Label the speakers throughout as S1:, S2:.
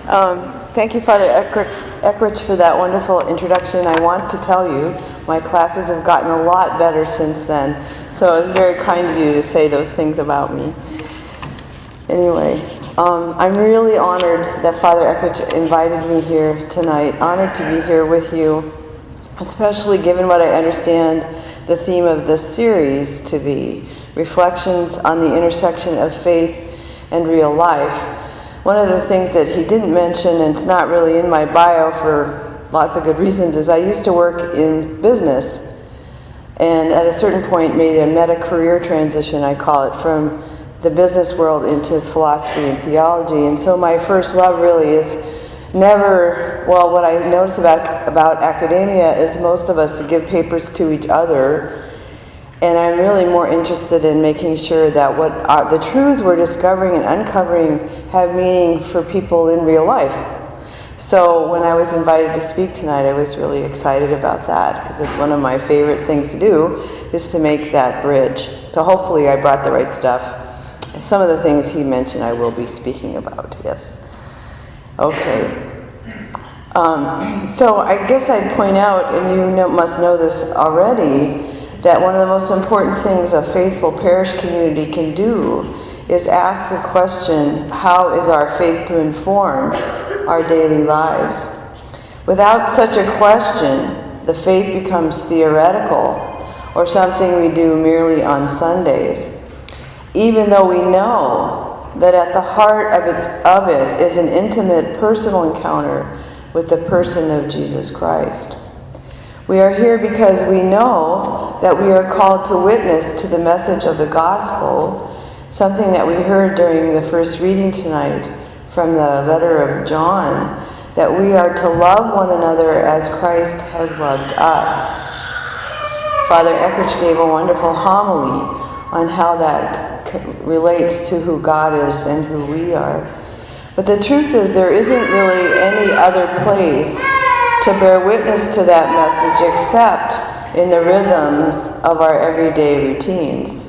S1: Thank you, Father Eckrich, for that wonderful introduction. I want to tell you, my classes have gotten a lot better since then, so it was very kind of you to say those things about me. Anyway, I'm really honored that Father Eckrich invited me here tonight, honored to be here with you, especially given what I understand the theme of this series to be, reflections on the intersection of faith and real life. One of the things that he didn't mention, and it's not really in my bio for lots of good reasons, is I used to work in business, and at a certain point made a meta-career transition, I call it, from the business world into philosophy and theology. And so my first love really is never, well, what I notice about academia is most of us give papers to each other, and I'm really more interested in making sure that the truths we're discovering and uncovering have meaning for people in real life. So when I was invited to speak tonight, I was really excited about that, because it's one of my favorite things to do, is to make that bridge. So hopefully I brought the right stuff. Some of the things he mentioned I will be speaking about, yes. Okay. So I guess I'd point out, and you must know this already, that one of the most important things a faithful parish community can do is ask the question, how is our faith to inform our daily lives? Without such a question, the faith becomes theoretical or something we do merely on Sundays, even though we know that at the heart of it is an intimate personal encounter with the person of Jesus Christ. We are here because we know that we are called to witness to the message of the gospel, something that we heard during the first reading tonight from the letter of John, that we are to love one another as Christ has loved us. Father Eckrich gave a wonderful homily on how that relates to who God is and who we are. But the truth is, there isn't really any other place to bear witness to that message except in the rhythms of our everyday routines.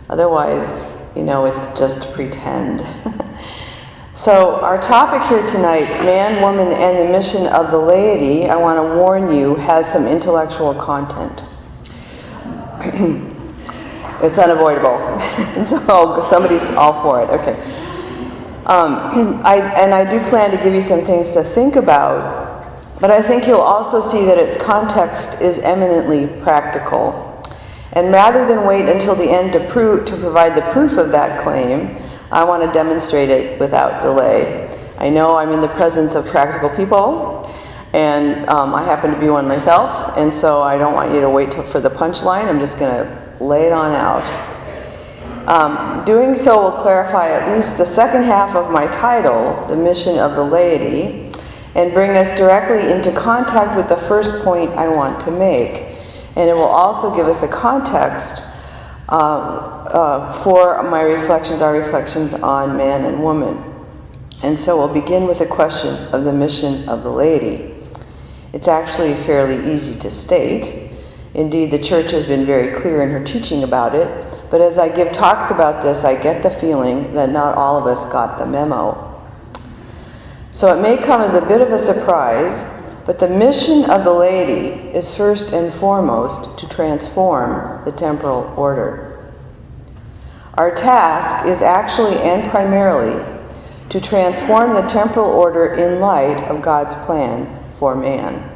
S1: Otherwise, it's just pretend. So our topic here tonight, man, woman, and the mission of the laity, I want to warn you, has some intellectual content. It's unavoidable. So somebody's all for it. Okay. I do plan to give you some things to think about, but I think you'll also see that its context is eminently practical. And rather than wait until the end to provide the proof of that claim, I want to demonstrate it without delay. I know I'm in the presence of practical people, and I happen to be one myself, and so I don't want you to wait for the punchline. I'm just going to lay it on out. Doing so will clarify at least the second half of my title, The Mission of the Laity, and bring us directly into contact with the first point I want to make. And it will also give us a context for our reflections on man and woman. And so we'll begin with a question of the mission of the laity. It's actually fairly easy to state. Indeed, the Church has been very clear in her teaching about it, but as I give talks about this, I get the feeling that not all of us got the memo. So it may come as a bit of a surprise, but the mission of the laity is first and foremost to transform the temporal order. Our task is actually and primarily to transform the temporal order in light of God's plan for man.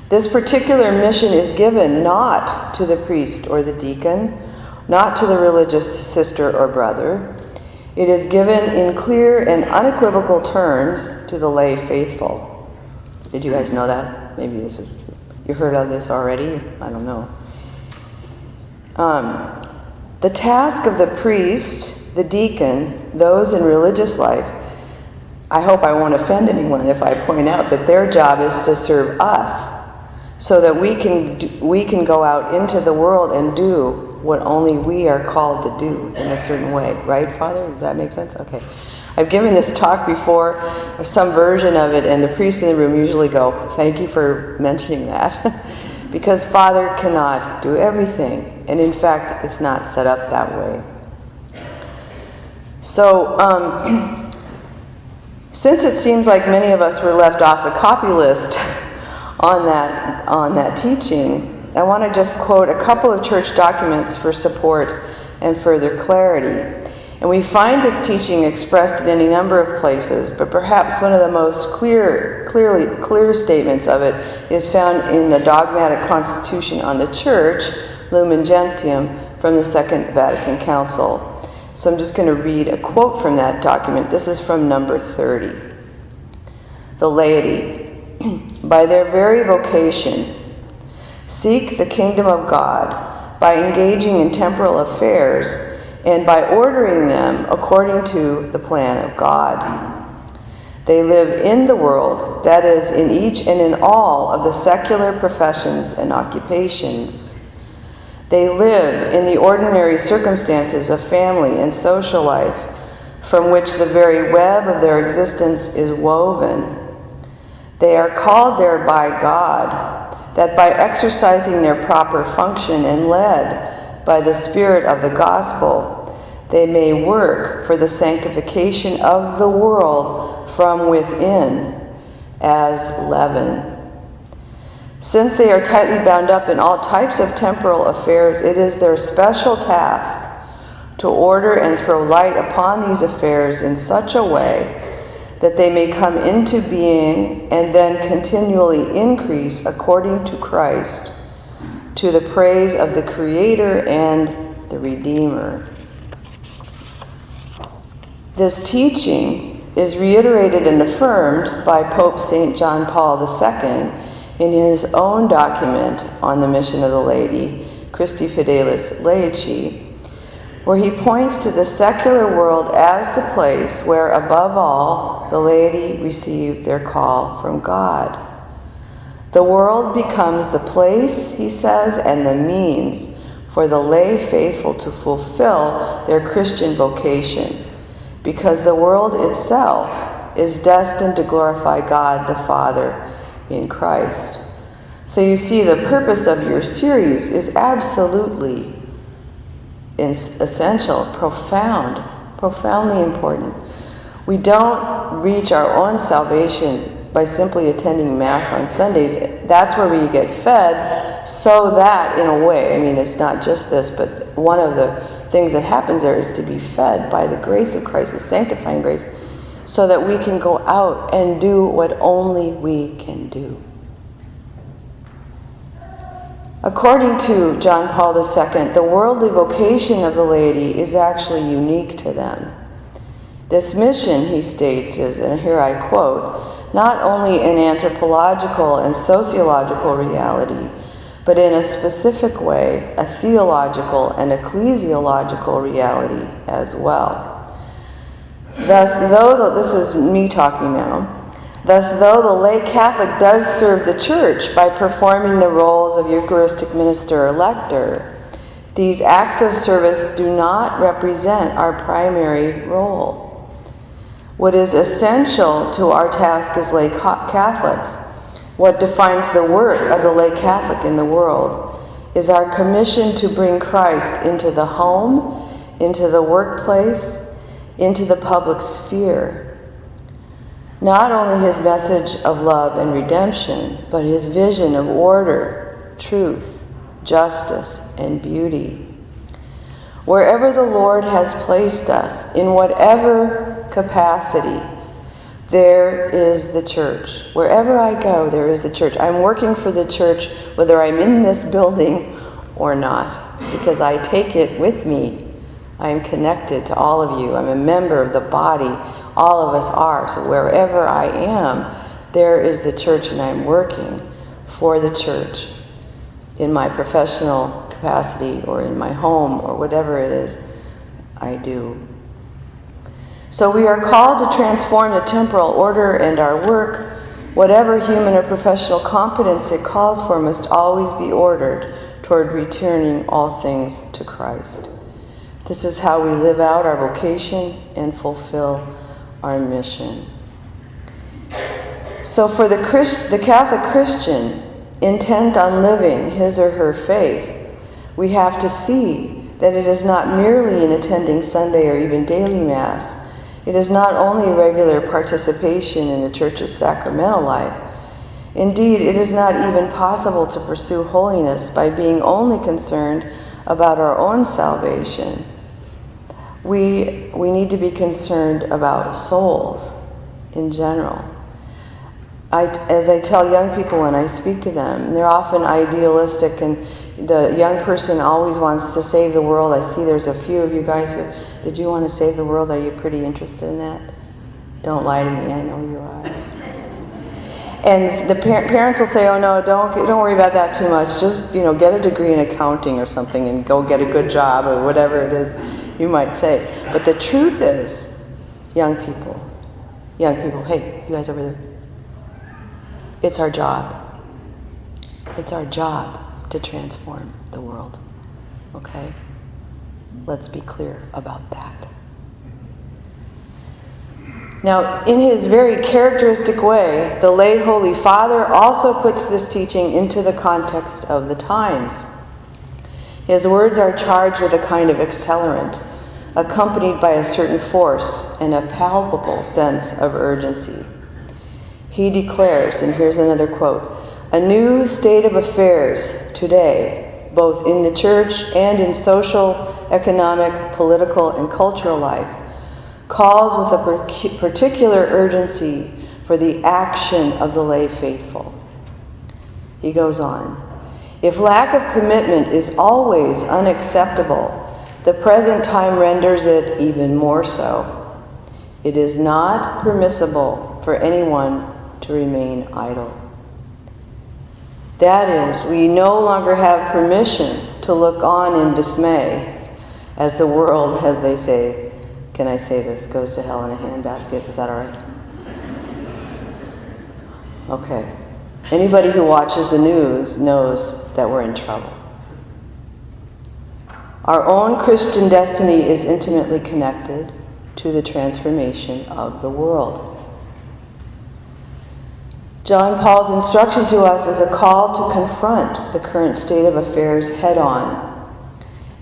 S1: This particular mission is given not to the priest or the deacon, not to the religious sister or brother. It is given in clear and unequivocal terms to the lay faithful. Did you guys know that? Maybe you heard of this already? I don't know. The task of the priest, the deacon, those in religious life, I hope I won't offend anyone if I point out that their job is to serve us so that we can go out into the world and do what only we are called to do in a certain way. Right, Father? Does that make sense? Okay. I've given this talk before, or some version of it, and the priests in the room usually go, thank you for mentioning that, because Father cannot do everything, and in fact, it's not set up that way. So, Since it seems like many of us were left off the copy list on that teaching, I want to just quote a couple of church documents for support and further clarity. And we find this teaching expressed in any number of places, but perhaps one of the most clear statements of it is found in the Dogmatic Constitution on the Church, Lumen Gentium, from the Second Vatican Council. So I'm just going to read a quote from that document. This is from number 30. The laity, by their very vocation, seek the kingdom of God by engaging in temporal affairs and by ordering them according to the plan of God. They live in the world, that is, in each and in all of the secular professions and occupations. They live in the ordinary circumstances of family and social life, from which the very web of their existence is woven. They are called there by God, that by exercising their proper function and led by the Spirit of the gospel, they may work for the sanctification of the world from within as leaven. Since they are tightly bound up in all types of temporal affairs, it is their special task to order and throw light upon these affairs in such a way that they may come into being and then continually increase according to Christ, to the praise of the Creator and the Redeemer. This teaching is reiterated and affirmed by Pope St. John Paul II in his own document on the mission of the laity, Christi Fidelis Laici, where he points to the secular world as the place where, above all, the laity receive their call from God. The world becomes the place, he says, and the means for the lay faithful to fulfill their Christian vocation, because the world itself is destined to glorify God the Father in Christ. So you see, the purpose of your series is absolutely essential, profoundly important. We don't reach our own salvation by simply attending Mass on Sundays. That's where we get fed, so that, in a way, I mean, it's not just this, but one of the things that happens there is to be fed by the grace of Christ, the sanctifying grace, so that we can go out and do what only we can do. According to John Paul II, the worldly vocation of the laity is actually unique to them. This mission, he states, is, and here I quote, not only an anthropological and sociological reality, but in a specific way, a theological and ecclesiological reality as well. Thus, this is me talking now, thus, though the lay Catholic does serve the Church by performing the roles of Eucharistic minister or lector, these acts of service do not represent our primary role. What is essential to our task as lay Catholics, what defines the work of the lay Catholic in the world, is our commission to bring Christ into the home, into the workplace, into the public sphere. Not only his message of love and redemption, but his vision of order, truth, justice, and beauty. Wherever the Lord has placed us, in whatever capacity, there is the church. Wherever I go, there is the church. I'm working for the church, whether I'm in this building or not, because I take it with me. I am connected to all of you. I'm a member of the body. All of us are. So wherever I am, there is the church, and I'm working for the church in my professional capacity or in my home or whatever it is I do. So we are called to transform the temporal order, and our work, whatever human or professional competence it calls for, must always be ordered toward returning all things to Christ. This is how we live out our vocation and fulfill our mission. So for the Catholic Christian intent on living his or her faith, we have to see that it is not merely in attending Sunday or even daily Mass It is not only regular participation in the church's sacramental life. Indeed, it is not even possible to pursue holiness by being only concerned about our own salvation. We need to be concerned about souls in general. As I tell young people when I speak to them, they're often idealistic, and the young person always wants to save the world. I see there's a few of you guys who, did you want to save the world? Are you pretty interested in that? Don't lie to me, I know you are. And the parents will say, oh no, don't worry about that too much. Just, get a degree in accounting or something and go get a good job or whatever it is you might say. But the truth is, young people, hey, you guys over there, it's our job. It's our job to transform the world. Okay? Let's be clear about that. Now, in his very characteristic way, the late Holy Father also puts this teaching into the context of the times. His words are charged with a kind of accelerant, accompanied by a certain force and a palpable sense of urgency. He declares, and here's another quote, "A new state of affairs today, both in the church and in social, economic, political, and cultural life, calls with a particular urgency for the action of the lay faithful." He goes on, "If lack of commitment is always unacceptable, the present time renders it even more so. It is not permissible for anyone to remain idle." That is, we no longer have permission to look on in dismay as the world, as they say, can I say this, goes to hell in a handbasket. Is that all right? Okay. Anybody who watches the news knows that we're in trouble. Our own Christian destiny is intimately connected to the transformation of the world. John Paul's instruction to us is a call to confront the current state of affairs head on.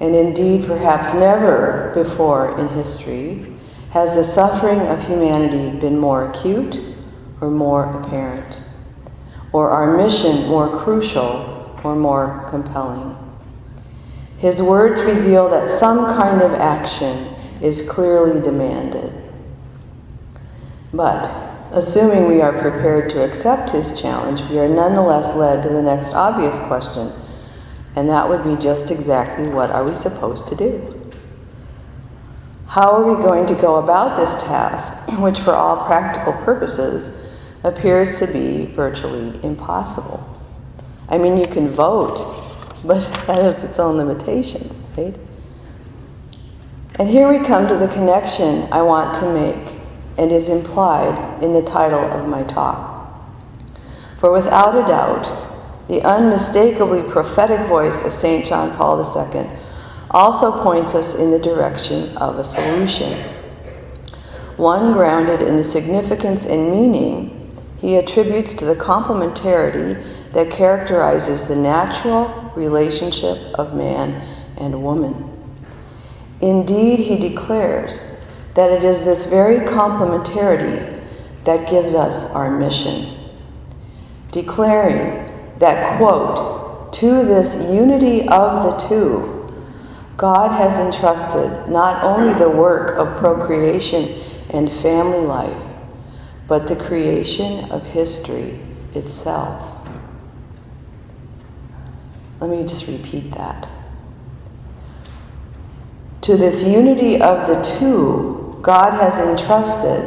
S1: And indeed, perhaps never before in history has the suffering of humanity been more acute or more apparent, or our mission more crucial or more compelling. His words reveal that some kind of action is clearly demanded. But, assuming we are prepared to accept his challenge, we are nonetheless led to the next obvious question, and that would be just exactly what are we supposed to do? How are we going to go about this task, which for all practical purposes appears to be virtually impossible? I mean, you can vote, but that has its own limitations, right? And here we come to the connection I want to make, and is implied in the title of my talk. For without a doubt, the unmistakably prophetic voice of St. John Paul II also points us in the direction of a solution, one grounded in the significance and meaning he attributes to the complementarity that characterizes the natural relationship of man and woman. Indeed, he declares that it is this very complementarity that gives us our mission, declaring that, quote, "To this unity of the two, God has entrusted not only the work of procreation and family life, but the creation of history itself." Let me just repeat that. To this unity of the two, God has entrusted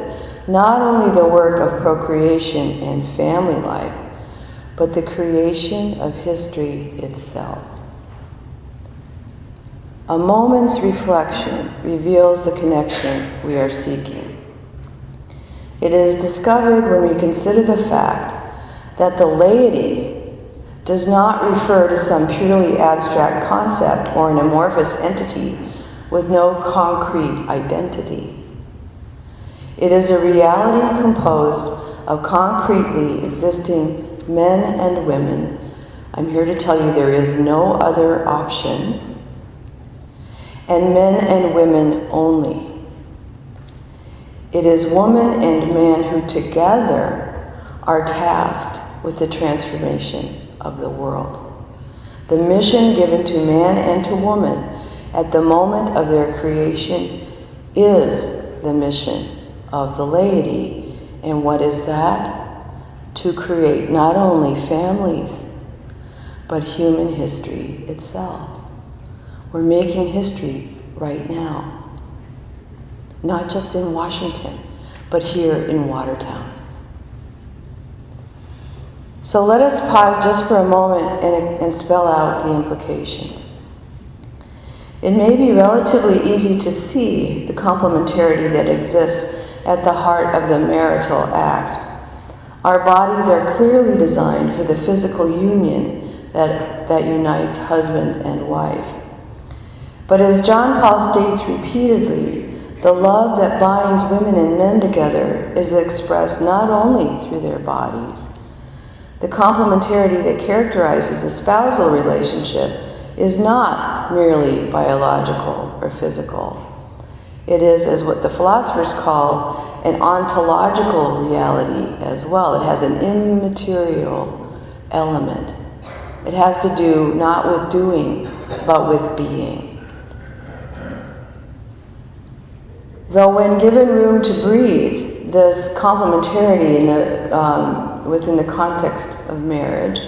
S1: not only the work of procreation and family life, but the creation of history itself. A moment's reflection reveals the connection we are seeking. It is discovered when we consider the fact that the laity does not refer to some purely abstract concept or an amorphous entity with no concrete identity. It is a reality composed of concretely existing men and women. I'm here to tell you there is no other option. And men and women only. It is woman and man who together are tasked with the transformation of the world. The mission given to man and to woman at the moment of their creation is the mission of the laity. And what is that? To create not only families, but human history itself. We're making history right now. Not just in Washington, but here in Watertown. So let us pause just for a moment and spell out the implications. It may be relatively easy to see the complementarity that exists at the heart of the marital act. Our bodies are clearly designed for the physical union that unites husband and wife. But as John Paul states repeatedly, the love that binds women and men together is expressed not only through their bodies. The complementarity that characterizes the spousal relationship is not merely biological or physical. It is, as what the philosophers call, an ontological reality as well. It has an immaterial element. It has to do not with doing, but with being. Though when given room to breathe, this complementarity within the context of marriage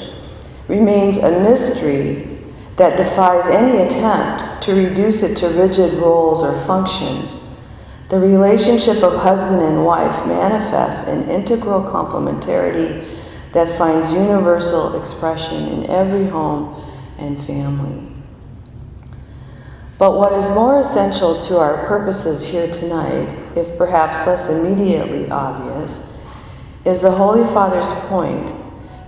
S1: remains a mystery that defies any attempt to reduce it to rigid roles or functions. The relationship of husband and wife manifests an integral complementarity that finds universal expression in every home and family. But what is more essential to our purposes here tonight, if perhaps less immediately obvious, is the Holy Father's point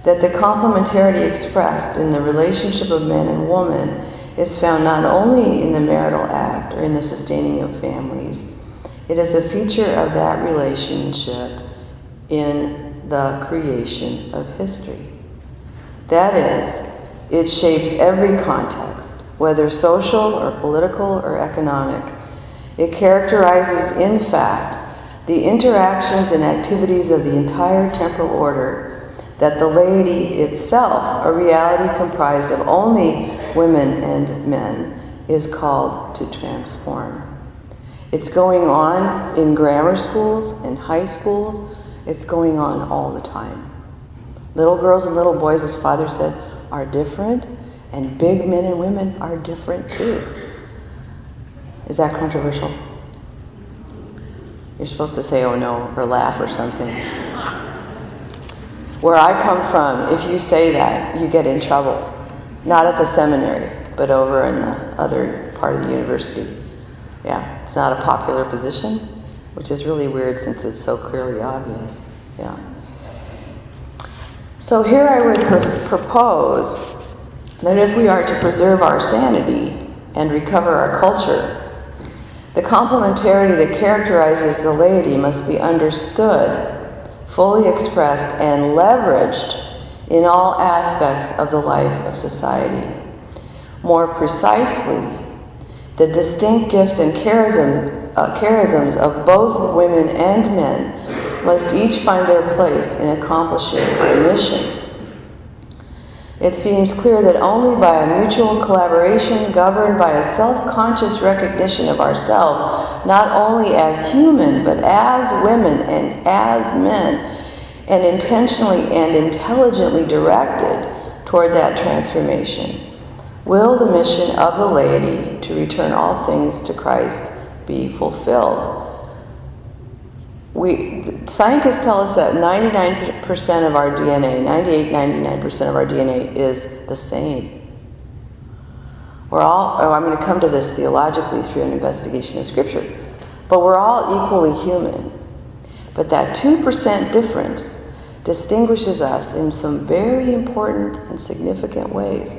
S1: that the complementarity expressed in the relationship of man and woman is found not only in the marital act or in the sustaining of families, it is a feature of that relationship in the creation of history. That is, it shapes every context, whether social or political or economic. It characterizes, in fact, the interactions and activities of the entire temporal order, that the laity itself, a reality comprised of only women and men, is called to transform. It's going on in grammar schools, in high schools. It's going on all the time. Little girls and little boys, as Father said, are different, and big men and women are different too. Is that controversial? You're supposed to say, oh no, or laugh or something. Where I come from, if you say that, you get in trouble. Not at the seminary, but over in the other part of the university. Yeah, it's not a popular position, which is really weird since it's so clearly obvious. Yeah. So here I would propose that if we are to preserve our sanity and recover our culture, the complementarity that characterizes the laity must be understood, fully expressed, and leveraged in all aspects of the life of society. More precisely, the distinct gifts and charisms of both women and men must each find their place in accomplishing their mission. It seems clear that only by a mutual collaboration governed by a self-conscious recognition of ourselves, not only as human, but as women and as men, and intentionally and intelligently directed toward that transformation, will the mission of the laity to return all things to Christ be fulfilled. Scientists tell us that 99% of our DNA, 99% of our DNA is the same. I'm going to come to this theologically through an investigation of Scripture, but we're all equally human. But that 2% difference distinguishes us in some very important and significant ways.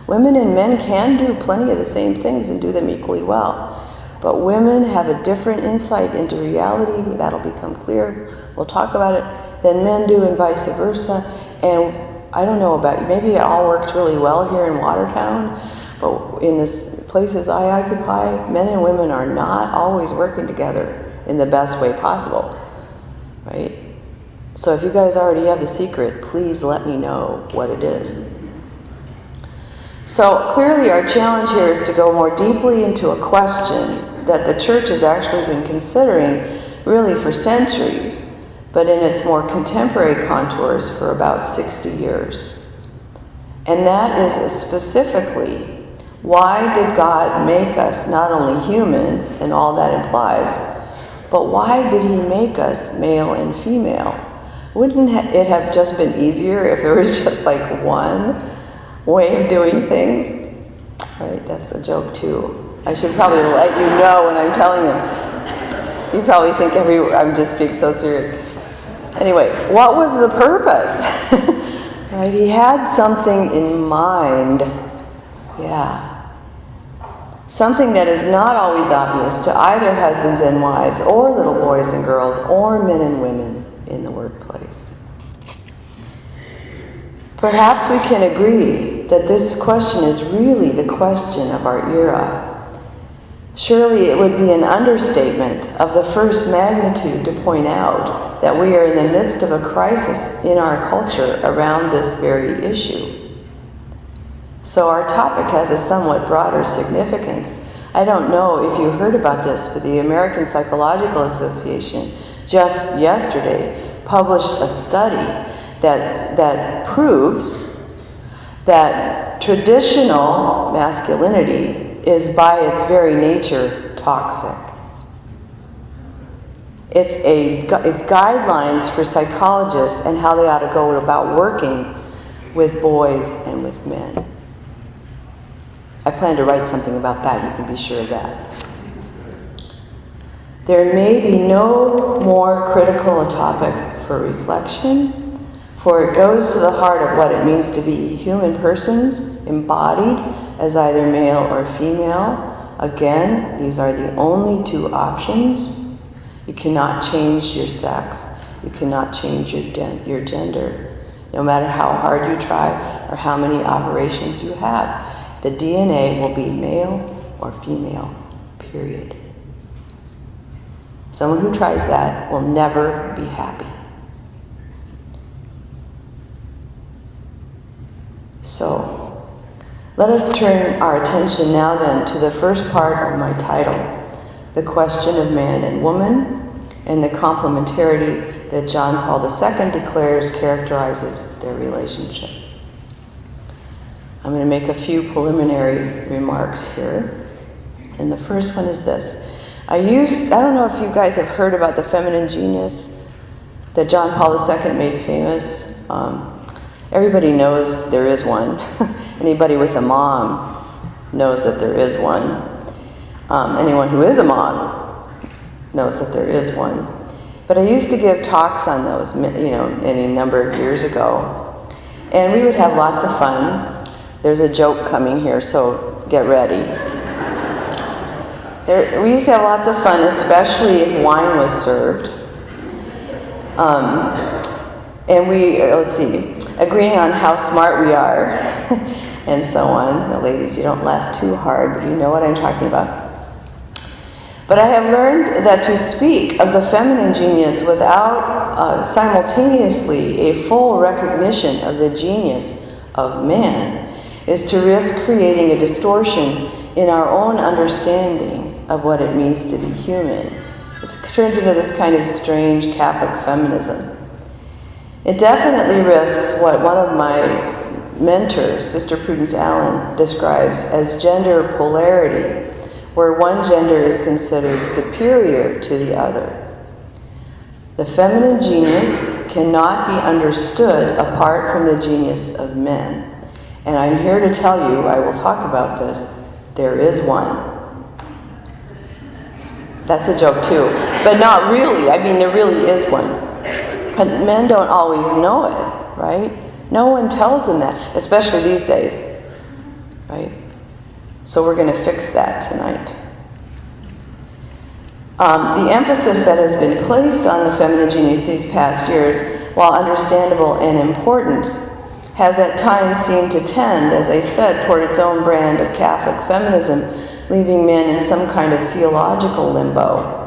S1: Women and men can do plenty of the same things and do them equally well. But women have a different insight into reality, that'll become clear, we'll talk about it, than men do, and vice versa. And I don't know about you, maybe it all works really well here in Watertown, but in the places I occupy, men and women are not always working together in the best way possible, right? So if you guys already have the secret, please let me know what it is. So clearly our challenge here is to go more deeply into a question that the church has actually been considering really for centuries, but in its more contemporary contours for about 60 years. And that is specifically, why did God make us not only human, and all that implies, but why did he make us male and female? Wouldn't it have just been easier if there was just like one way of doing things? Right, that's a joke too. I should probably let you know when I'm telling you. You probably think I'm just being so serious. Anyway, what was the purpose? Right, he had something in mind. Yeah. Something that is not always obvious to either husbands and wives, or little boys and girls, or men and women in the workplace. Perhaps we can agree that this question is really the question of our era. Surely it would be an understatement of the first magnitude to point out that we are in the midst of a crisis in our culture around this very issue. So our topic has a somewhat broader significance. I don't know if you heard about this, but the American Psychological Association just yesterday published a study that proves that traditional masculinity is by its very nature toxic. It's guidelines for psychologists and how they ought to go about working with boys and with men. I plan to write something about that, you can be sure of that. There may be no more critical a topic for reflection, for it goes to the heart of what it means to be human persons, embodied as either male or female. Again, these are the only two options. You cannot change your sex. You cannot change your gender, no matter how hard you try or how many operations you have. The DNA will be male or female, period. Someone who tries that will never be happy. So, let us turn our attention now then to the first part of my title, the question of man and woman, and the complementarity that John Paul II declares characterizes their relationship. I'm going to make a few preliminary remarks here. And the first one is this. I don't know if you guys have heard about the feminine genius that John Paul II made famous. Everybody knows there is one. Anybody with a mom knows that there is one. Anyone who is a mom knows that there is one. But I used to give talks on those, any number of years ago. And we would have lots of fun. There's a joke coming here, so get ready. We used to have lots of fun, especially if wine was served. And we, agreeing on how smart we are, and so on. Now, ladies, you don't laugh too hard, but you know what I'm talking about. But I have learned that to speak of the feminine genius without simultaneously a full recognition of the genius of man is to risk creating a distortion in our own understanding of what it means to be human. It turns into this kind of strange Catholic feminism. It definitely risks what one of my mentors, Sister Prudence Allen, describes as gender polarity, where one gender is considered superior to the other. The feminine genius cannot be understood apart from the genius of men. And I'm here to tell you, I will talk about this, there is one. That's a joke too, but not really. I mean, there really is one. But men don't always know it, right? No one tells them that, especially these days, right? So we're going to fix that tonight. The emphasis that has been placed on the feminine genius these past years, while understandable and important, has at times seemed to tend, as I said, toward its own brand of Catholic feminism, leaving men in some kind of theological limbo.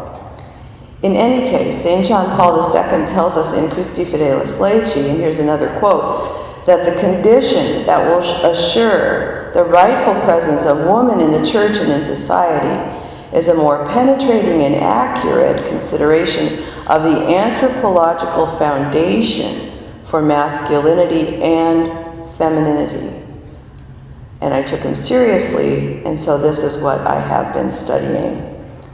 S1: In any case, St. John Paul II tells us in Christi Fidelis Laici, and here's another quote, that the condition that will assure the rightful presence of woman in the church and in society is a more penetrating and accurate consideration of the anthropological foundation for masculinity and femininity. And I took him seriously, and so this is what I have been studying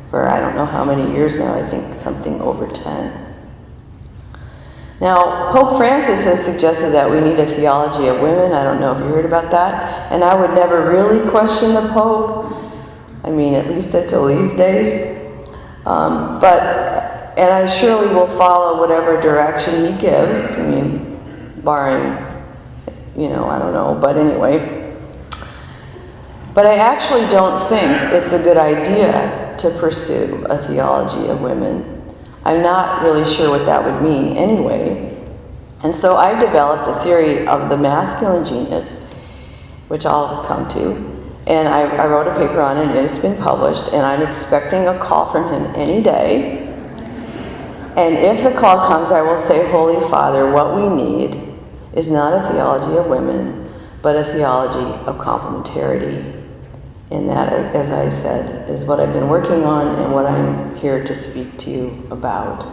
S1: for I don't know how many years now, I think something over 10. Now, Pope Francis has suggested that we need a theology of women. I don't know if you heard about that. And I would never really question the Pope. I mean, at least until these days. And I surely will follow whatever direction he gives. I mean, barring, I don't know, but anyway. But I actually don't think it's a good idea to pursue a theology of women. I'm not really sure what that would mean anyway. And so I developed a theory of the masculine genius, which I'll come to. And I wrote a paper on it, and it's been published, and I'm expecting a call from him any day. And if the call comes, I will say, Holy Father, what we need is not a theology of women, but a theology of complementarity. And that, as I said, is what I've been working on and what I'm here to speak to you about.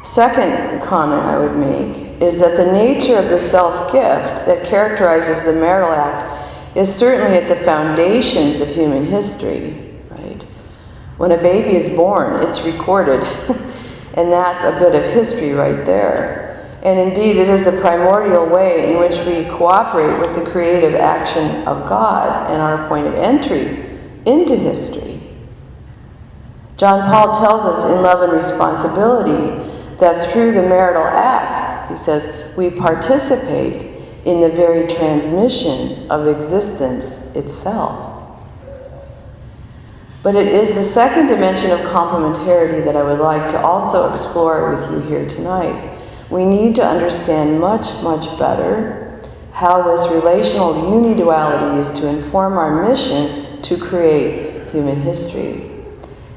S1: Second comment I would make is that the nature of the self-gift that characterizes the marital act is certainly at the foundations of human history, right? When a baby is born, it's recorded, and that's a bit of history right there. And indeed, it is the primordial way in which we cooperate with the creative action of God and our point of entry into history. John Paul tells us in Love and Responsibility that through the marital act, he says, we participate in the very transmission of existence itself. But it is the second dimension of complementarity that I would like to also explore with you here tonight. We need to understand much, much better how this relational uniduality is to inform our mission to create human history.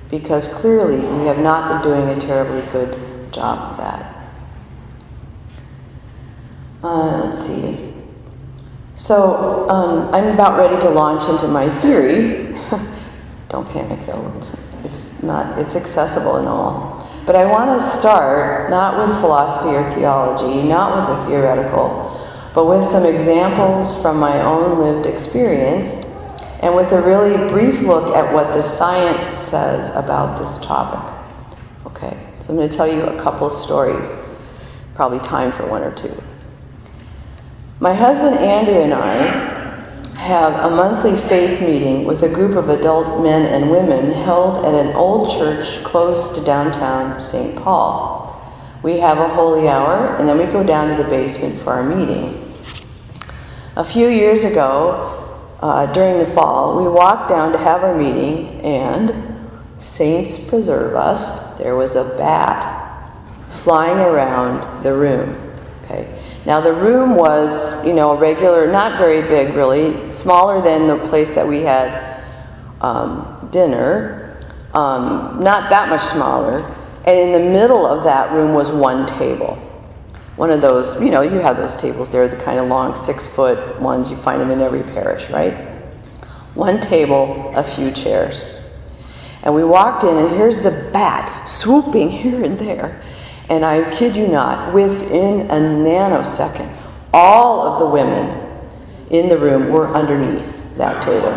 S1: Because clearly we have not been doing a terribly good job of that. Let's see. So I'm about ready to launch into my theory. Don't panic though, it's accessible and all. But I want to start not with philosophy or theology, not with a theoretical, but with some examples from my own lived experience, and with a really brief look at what the science says about this topic. Okay, so I'm going to tell you a couple of stories, probably time for one or two. My husband Andrew and I have a monthly faith meeting with a group of adult men and women held at an old church close to downtown St. Paul. We have a holy hour, and then we go down to the basement for our meeting. A few years ago, during the fall, we walked down to have our meeting, and saints preserve us, there was a bat flying around the room. Okay. Now the room was, a regular, not very big really, smaller than the place that we had dinner, not that much smaller. And in the middle of that room was one table. One of those, you have those tables there, the kind of long 6-foot ones, you find them in every parish, right? One table, a few chairs. And we walked in, and here's the bat swooping here and there. And I kid you not, within a nanosecond, all of the women in the room were underneath that table.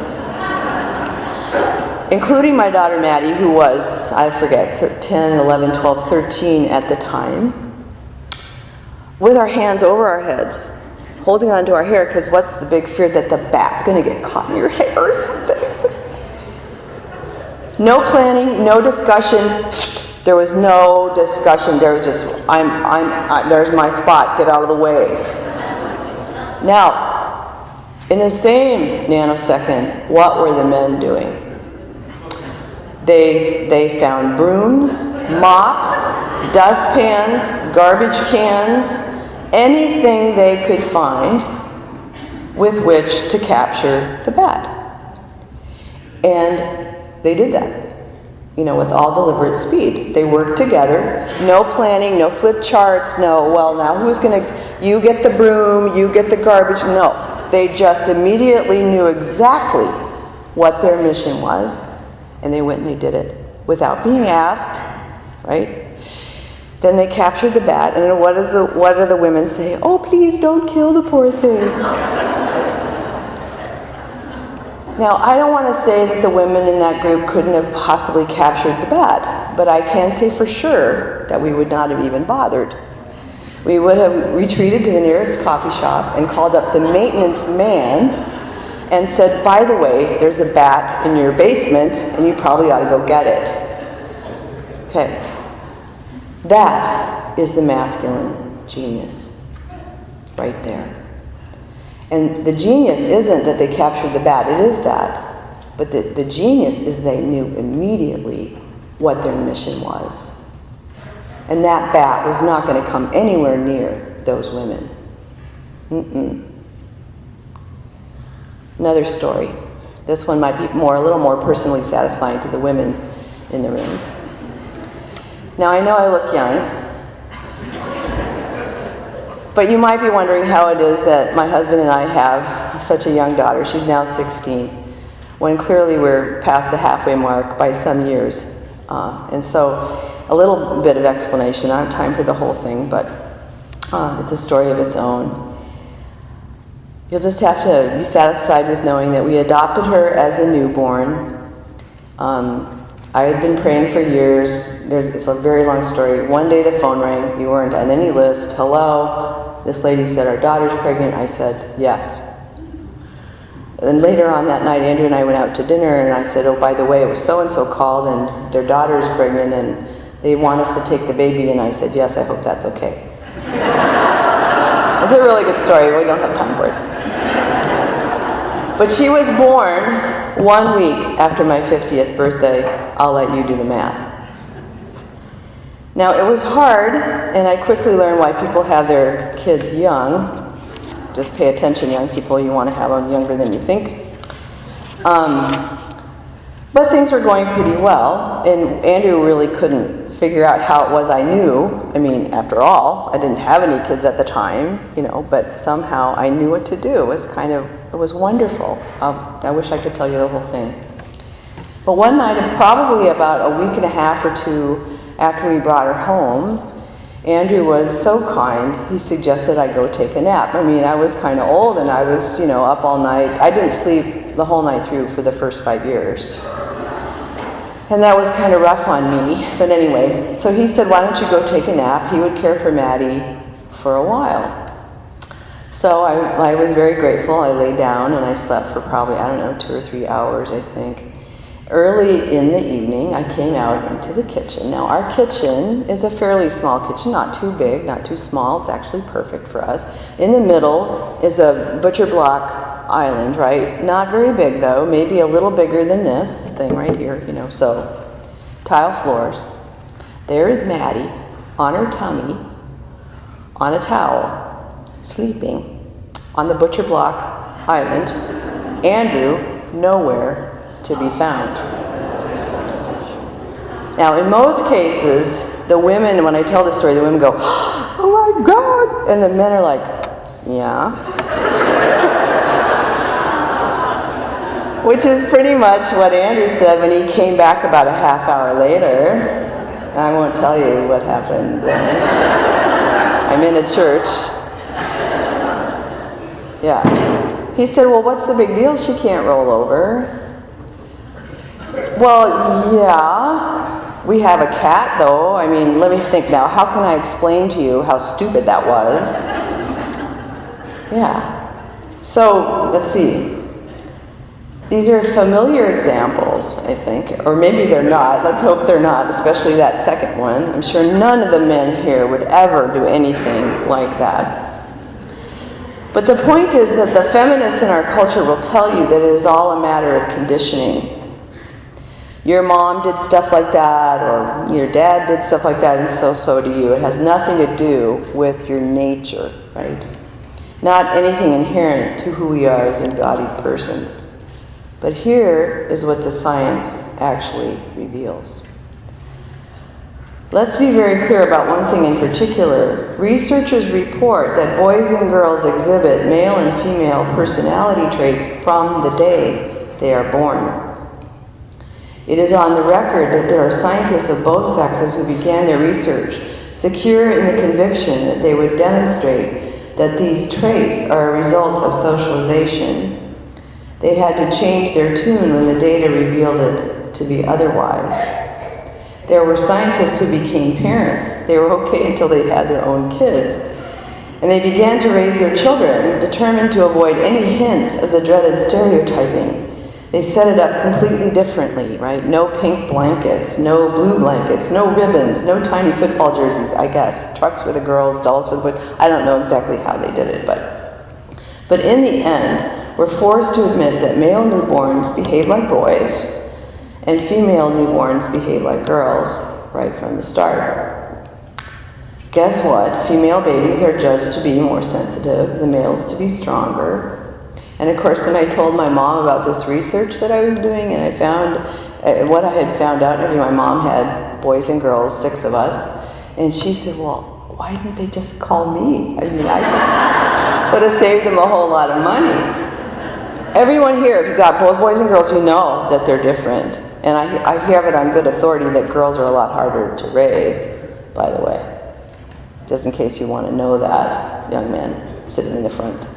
S1: Including my daughter Maddie, who was, I forget, 10, 11, 12, 13 at the time, with our hands over our heads, holding onto our hair, because what's the big fear? That the bat's going to get caught in your hair or something. No planning, no discussion. There was no discussion. There was just, there's my spot. Get out of the way. Now, in the same nanosecond, what were the men doing? They found brooms, mops, dustpans, garbage cans, anything they could find with which to capture the bat. And they did that. with all deliberate speed. They worked together, no planning, no flip charts, no, well, now you get the broom, you get the garbage. No, they just immediately knew exactly what their mission was, and they went and they did it without being asked, right? Then they captured the bat, and then what do the women say? Oh, please don't kill the poor thing. Now, I don't want to say that the women in that group couldn't have possibly captured the bat, but I can say for sure that we would not have even bothered. We would have retreated to the nearest coffee shop and called up the maintenance man and said, by the way, there's a bat in your basement, and you probably ought to go get it. Okay. That is the masculine genius, right there. And the genius isn't that they captured the bat, it is that. But the genius is they knew immediately what their mission was. And that bat was not going to come anywhere near those women. Another story. This one might be a little more personally satisfying to the women in the room. Now, I know I look young, but you might be wondering how it is that my husband and I have such a young daughter. She's now 16, when clearly we're past the halfway mark by some years. And so a little bit of explanation. I don't have time for the whole thing, but it's a story of its own. You'll just have to be satisfied with knowing that we adopted her as a newborn. I had been praying for years. It's a very long story. One day the phone rang. You weren't on any list. Hello? This lady said, our daughter's pregnant. I said, yes. And then later on that night, Andrew and I went out to dinner, and I said, oh, by the way, it was so-and-so called, and their daughter's pregnant, and they want us to take the baby. And I said, yes, I hope that's okay. It's a really good story. We don't have time for it. But she was born 1 week after my 50th birthday. I'll let you do the math. Now, it was hard, and I quickly learned why people have their kids young. Just pay attention, young people. You want to have them younger than you think. But things were going pretty well, and Andrew really couldn't figure out how it was I knew. I mean, after all, I didn't have any kids at the time, but somehow I knew what to do. It was wonderful. I wish I could tell you the whole thing. But one night, probably about a week and a half or two after we brought her home, Andrew was so kind, he suggested I go take a nap. I mean, I was kind of old, and I was, up all night. I didn't sleep the whole night through for the first 5 years. And that was kind of rough on me. But anyway, so he said, why don't you go take a nap? He would care for Maddie for a while. So I was very grateful. I lay down and I slept for probably, 2 or 3 hours, I think. Early in the evening, I came out into the kitchen. Now, our kitchen is a fairly small kitchen, not too big, not too small. It's actually perfect for us. In the middle is a butcher block island, right? Not very big, though. Maybe a little bigger than this thing right here, so tile floors. There is Maddie on her tummy, on a towel, sleeping on the butcher block island. Andrew, nowhere to be found. Now, in most cases, the women, when I tell the story, the women go, oh my God! And the men are like, yeah. Which is pretty much what Andrew said when he came back about a half hour later. And I won't tell you what happened then. I'm in a church. Yeah. He said, well, what's the big deal? She can't roll over. Well, yeah, we have a cat, though. I mean, let me think now. How can I explain to you how stupid that was? Yeah. So, let's see. These are familiar examples, I think. Or maybe they're not. Let's hope they're not, especially that second one. I'm sure none of the men here would ever do anything like that. But the point is that the feminists in our culture will tell you that it is all a matter of conditioning. Your mom did stuff like that, or your dad did stuff like that, and so do you. It has nothing to do with your nature, right? Not anything inherent to who we are as embodied persons. But here is what the science actually reveals. Let's be very clear about one thing in particular. Researchers report that boys and girls exhibit male and female personality traits from the day they are born. It is on the record that there are scientists of both sexes who began their research secure in the conviction that they would demonstrate that these traits are a result of socialization. They had to change their tune when the data revealed it to be otherwise. There were scientists who became parents. They were okay until they had their own kids. And they began to raise their children, determined to avoid any hint of the dreaded stereotyping. They set it up completely differently, right? No pink blankets, no blue blankets, no ribbons, no tiny football jerseys, I guess. Trucks for the girls, dolls for the boys. I don't know exactly how they did it, but in the end, we're forced to admit that male newborns behave like boys and female newborns behave like girls right from the start. Guess what? Female babies are judged to be more sensitive, the males to be stronger. And of course, when I told my mom about this research that I was doing, and I found what I had found out, my mom had boys and girls, 6 of us, and she said, well, why didn't they just call me? I would have saved them a whole lot of money. Everyone here, if you've got both boys and girls, you know that they're different. And I have it on good authority that girls are a lot harder to raise, by the way. Just in case you want to know that, young men sitting in the front.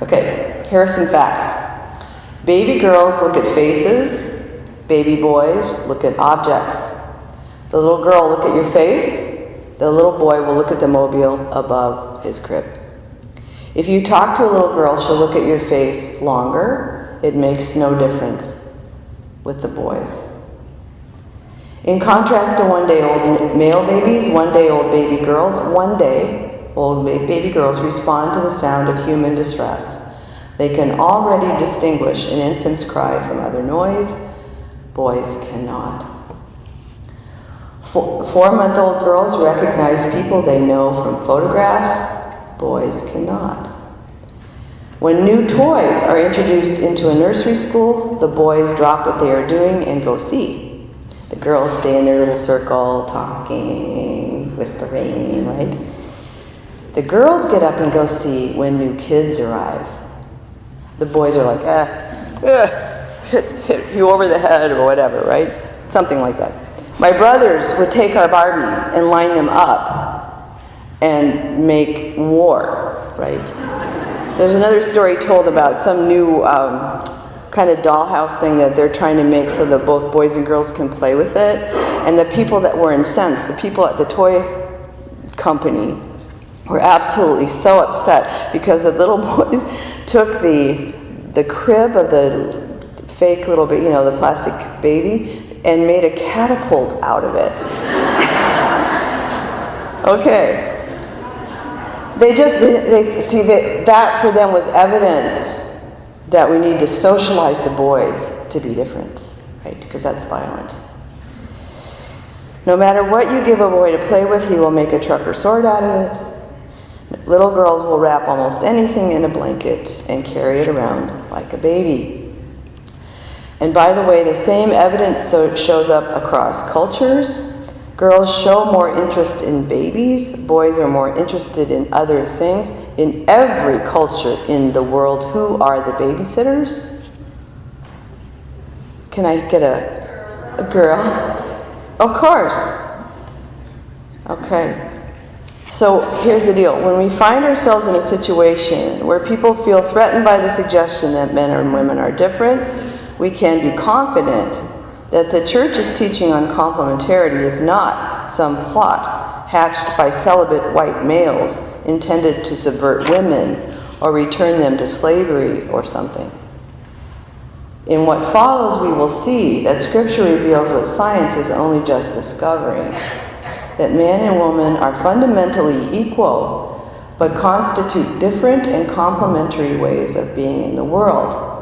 S1: Okay, here are some facts. Baby girls look at faces. Baby boys look at objects. The little girl will look at your face. The little boy will look at the mobile above his crib. If you talk to a little girl, she'll look at your face longer. It makes no difference with the boys. In contrast to one-day-old male babies, one-day-old baby girls, one-day-old baby girls respond to the sound of human distress. They can already distinguish an infant's cry from other noise. Boys cannot. 4-month-old girls recognize people they know from photographs. Boys cannot. When new toys are introduced into a nursery school, the boys drop what they are doing and go see. The girls stay in their little circle, talking, whispering, right? The girls get up and go see when new kids arrive. The boys are like, hit you over the head or whatever, right? Something like that. My brothers would take our Barbies and line them up and make war, right? There's another story told about some new kind of dollhouse thing that they're trying to make so that both boys and girls can play with it. And the people that were incensed, the people at the toy company, were absolutely so upset because the little boys took the crib of the fake little baby, the plastic baby, and made a catapult out of it. Okay. They see that for them was evidence that we need to socialize the boys to be different, right? Because that's violent. No matter what you give a boy to play with, he will make a truck or sword out of it. Little girls will wrap almost anything in a blanket and carry it around like a baby. And by the way, the same evidence shows up across cultures. Girls show more interest in babies. Boys are more interested in other things. In every culture in the world, who are the babysitters? Can I get a girl? Of course. Okay. So here's the deal. When we find ourselves in a situation where people feel threatened by the suggestion that men and women are different, we can be confident that the church's teaching on complementarity is not some plot hatched by celibate white males intended to subvert women or return them to slavery or something. In what follows, we will see that Scripture reveals what science is only just discovering, that man and woman are fundamentally equal, but constitute different and complementary ways of being in the world.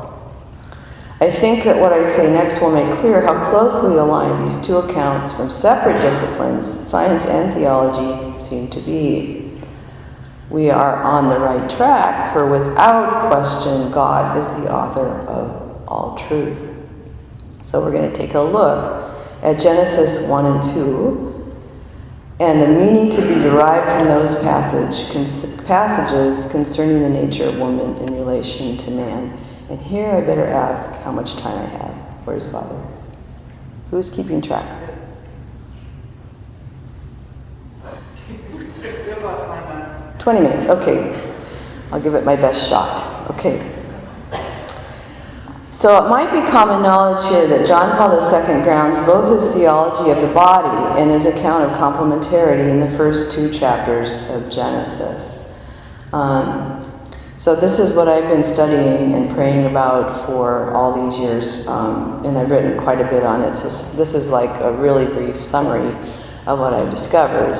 S1: I think that what I say next will make clear how closely aligned these two accounts from separate disciplines, science and theology, seem to be. We are on the right track, for without question, God is the author of all truth. So we're going to take a look at Genesis 1 and 2, and the meaning to be derived from those passages concerning the nature of woman in relation to man. And here I better ask how much time I have. Where's Father? Who's keeping track?
S2: About 20 minutes.
S1: 20 minutes, okay. I'll give it my best shot. Okay. So it might be common knowledge here that John Paul II grounds both his theology of the body and his account of complementarity in the first 2 chapters of Genesis. So this is what I've been studying and praying about for all these years, and I've written quite a bit on it. So this is like a really brief summary of what I've discovered.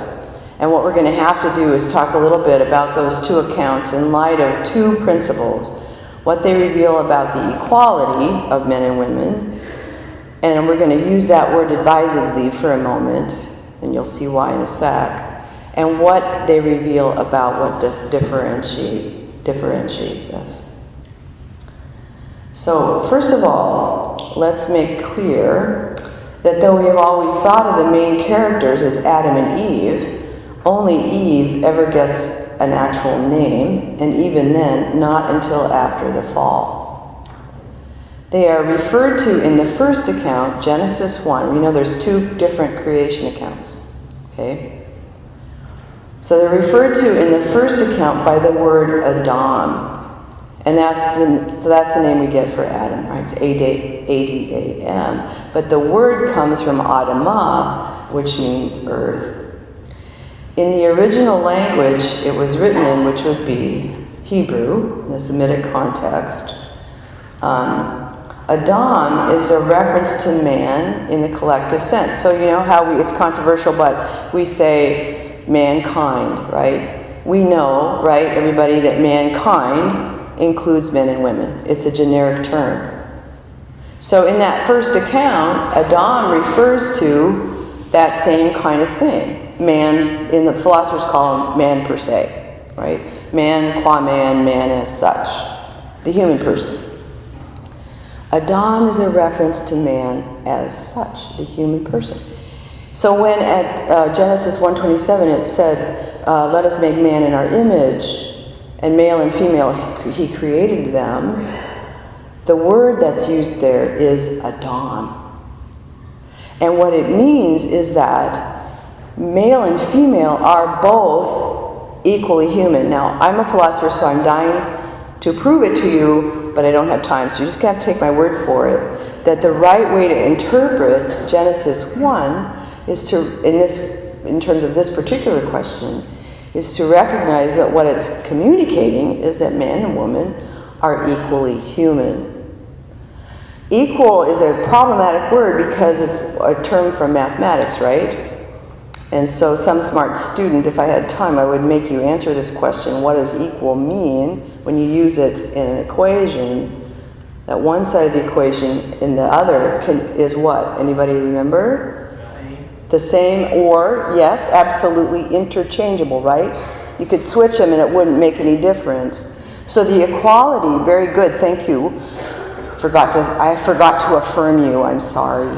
S1: And what we're going to have to do is talk a little bit about those 2 accounts in light of 2 principles. What they reveal about the equality of men and women, and we're going to use that word advisedly for a moment, and you'll see why in a sec, and what they reveal about what differentiates us. So, first of all, let's make clear that though we have always thought of the main characters as Adam and Eve, only Eve ever gets an actual name, and even then, not until after the fall. They are referred to in the first account, Genesis 1. We know there's 2 different creation accounts, okay? So they're referred to in the first account by the word Adam, and that's the name we get for Adam, right? It's A-D-A-M. But the word comes from Adamah, which means earth. In the original language it was written in, which would be Hebrew, in the Semitic context, Adam is a reference to man in the collective sense. So you know how it's controversial, but we say mankind, right? We know, right, everybody, that mankind includes men and women. It's a generic term. So in that first account, Adam refers to that same kind of thing. Man, in the philosophers call him man per se, right? Man qua man, man as such, the human person. Adam is a reference to man as such, the human person. So when at Genesis 1:27 it said, let us make man in our image, and male and female he created them, the word that's used there is Adam. And what it means is that male and female are both equally human. Now, I'm a philosopher, so I'm dying to prove it to you, but I don't have time, so you just have to take my word for it, that the right way to interpret Genesis 1 is to, in terms of this particular question, is to recognize that what it's communicating is that man and woman are equally human. Equal is a problematic word because it's a term from mathematics, right? And so some smart student, if I had time, I would make you answer this question: what does equal mean when you use it in an equation? That one side of the equation and the other is what? Anybody remember? The same, or, yes, absolutely interchangeable, right? You could switch them and it wouldn't make any difference. So the equality, very good, thank you. I forgot to affirm you, I'm sorry.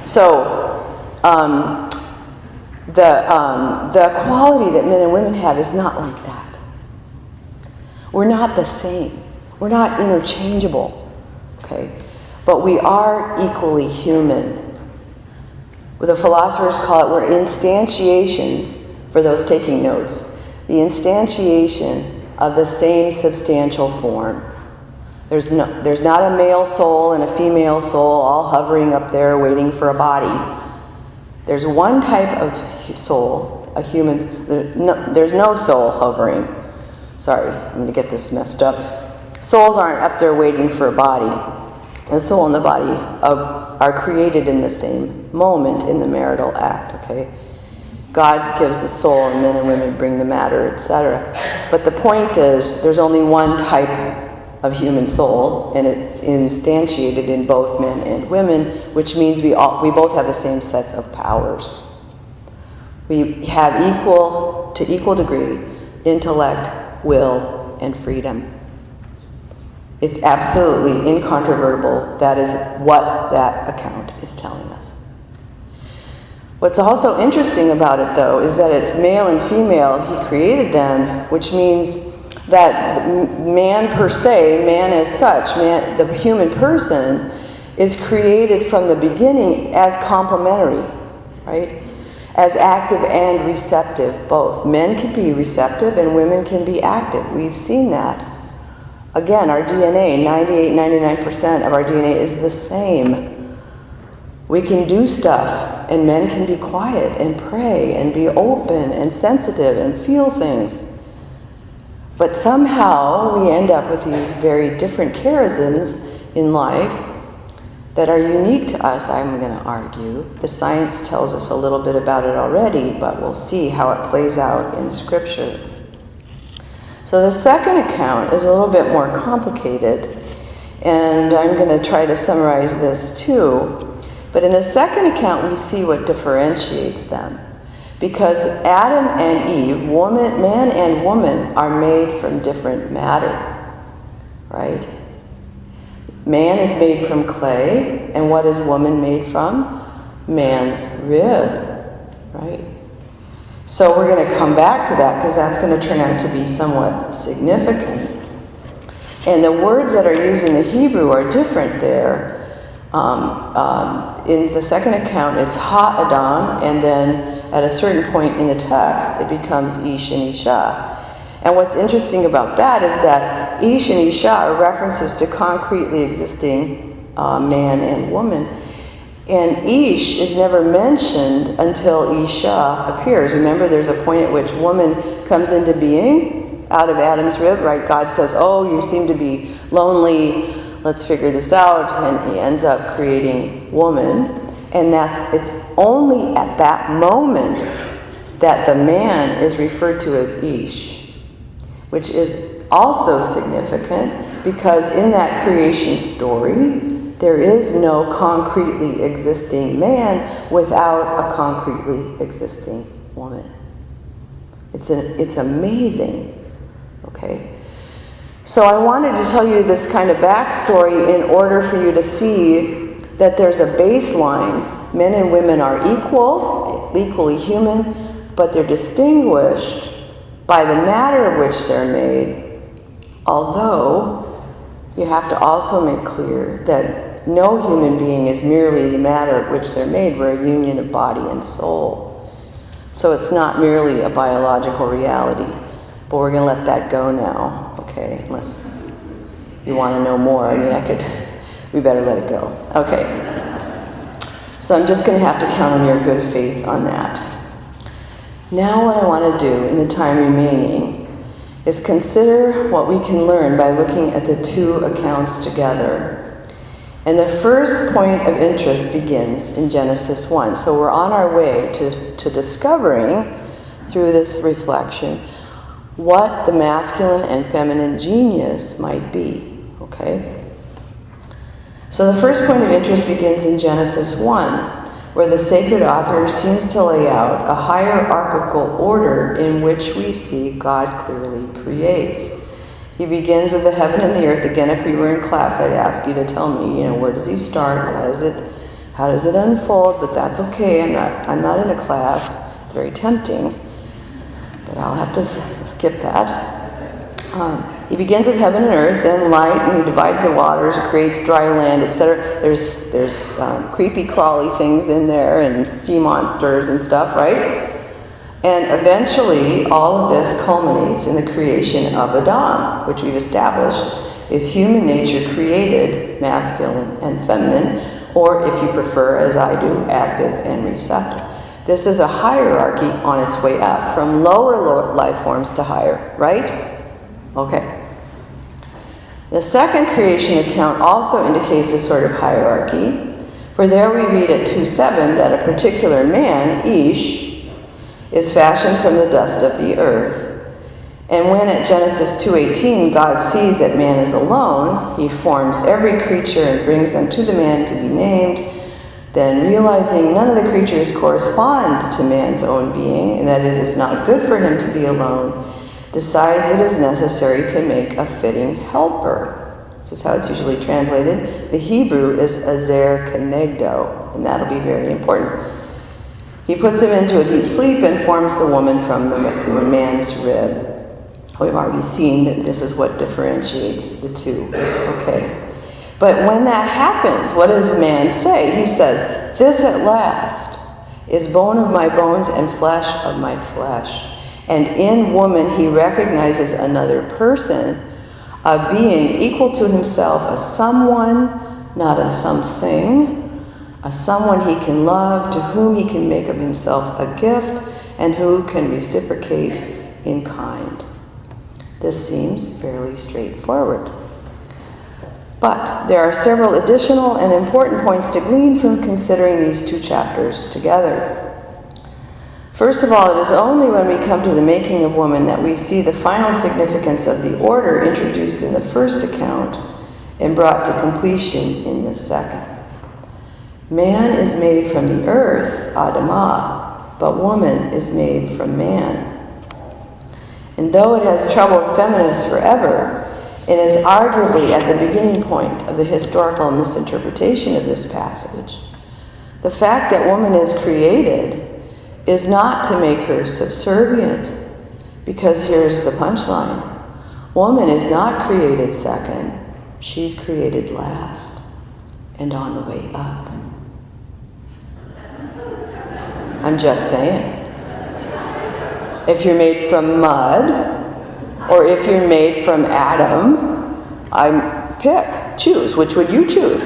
S1: So, the equality that men and women have is not like that. We're not the same. We're not interchangeable, okay? But we are equally human. What the philosophers call it, we're instantiations, for those taking notes, the instantiation of the same substantial form. There's not a male soul and a female soul all hovering up there waiting for a body. There's one type of soul, a human. There's no soul hovering. Sorry, I'm going to get this messed up. Souls aren't up there waiting for a body. The soul and the body are created in the same moment in the marital act, okay? God gives the soul, and men and women bring the matter, etc. But the point is, there's only one type of human soul, and it's instantiated in both men and women, which means we both have the same sets of powers. We have to equal degree intellect, will, and freedom. It's absolutely incontrovertible. That is what that account is telling us. What's also interesting about it, though, is that it's male and female. He created them, which means that man per se, man as such, man, the human person, is created from the beginning as complementary, right? As active and receptive, both. Men can be receptive and women can be active. We've seen that. Again, our DNA, 98-99% of our DNA is the same. We can do stuff, and men can be quiet and pray and be open and sensitive and feel things. But somehow we end up with these very different charisms in life that are unique to us, I'm going to argue. The science tells us a little bit about it already, but we'll see how it plays out in Scripture. So the second account is a little bit more complicated, and I'm going to try to summarize this too. But in the second account, we see what differentiates them. Because Adam and Eve, man and woman, are made from different matter, right? Man is made from clay, and what is woman made from? Man's rib, right? So we're going to come back to that because that's going to turn out to be somewhat significant. And the words that are used in the Hebrew are different there. In the second account, it's ha-adam, and then at a certain point in the text, it becomes ish and isha. And what's interesting about that is that ish and isha are references to concretely existing man and woman. And ish is never mentioned until isha appears. Remember, there's a point at which woman comes into being out of Adam's rib, right? God says, oh, you seem to be lonely, let's figure this out, and he ends up creating woman. And it's only at that moment that the man is referred to as Ish, which is also significant because in that creation story, there is no concretely existing man without a concretely existing woman. It's amazing, okay? So I wanted to tell you this kind of backstory in order for you to see that there's a baseline. Men and women are equally human, but they're distinguished by the matter of which they're made. Although, you have to also make clear that no human being is merely the matter of which they're made. We're a union of body and soul. So it's not merely a biological reality. But we're going to let that go now, okay? Unless you want to know more. I mean, we better let it go. Okay. So I'm just going to have to count on your good faith on that. Now what I want to do in the time remaining is consider what we can learn by looking at the two accounts together. And the first point of interest begins in Genesis 1. So we're on our way to discovering, through this reflection, what the masculine and feminine genius might be, okay? So the first point of interest begins in Genesis 1, where the sacred author seems to lay out a hierarchical order in which we see God clearly creates. He begins with the heaven and the earth. Again, if we were in class, I'd ask you to tell me, where does he start? How does it unfold? But that's okay. I'm not in a class. It's very tempting. But I'll have to skip that. He begins with heaven and earth, then light, and he divides the waters, creates dry land, etc. There's creepy, crawly things in there, and sea monsters and stuff, right? And eventually, all of this culminates in the creation of Adam, which we've established is human nature created, masculine and feminine, or if you prefer, as I do, active and receptive. This is a hierarchy on its way up, from lower life forms to higher, right? Okay. The second creation account also indicates a sort of hierarchy, for there we read at 2:7 that a particular man, Ish, is fashioned from the dust of the earth. And when at Genesis 2:18 God sees that man is alone, he forms every creature and brings them to the man to be named. Then, realizing none of the creatures correspond to man's own being and that it is not good for him to be alone, decides it is necessary to make a fitting helper. This is how it's usually translated. The Hebrew is azer kenegdo, and that'll be very important. He puts him into a deep sleep and forms the woman from the man's rib. We've already seen that this is what differentiates the two. Okay. But when that happens, what does man say? He says, "This at last is bone of my bones and flesh of my flesh." And in woman, he recognizes another person, a being equal to himself, a someone, not a something, a someone he can love, to whom he can make of himself a gift, and who can reciprocate in kind. This seems fairly straightforward. But there are several additional and important points to glean from considering these two chapters together. First of all, it is only when we come to the making of woman that we see the final significance of the order introduced in the first account and brought to completion in the second. Man is made from the earth, Adamah, but woman is made from man. And though it has troubled feminists forever, it is arguably at the beginning point of the historical misinterpretation of this passage. The fact that woman is created is not to make her subservient, because here's the punchline. Woman is not created second, she's created last and on the way up. I'm just saying. If you're made from mud, or if you're made from Adam, choose. Which would you choose?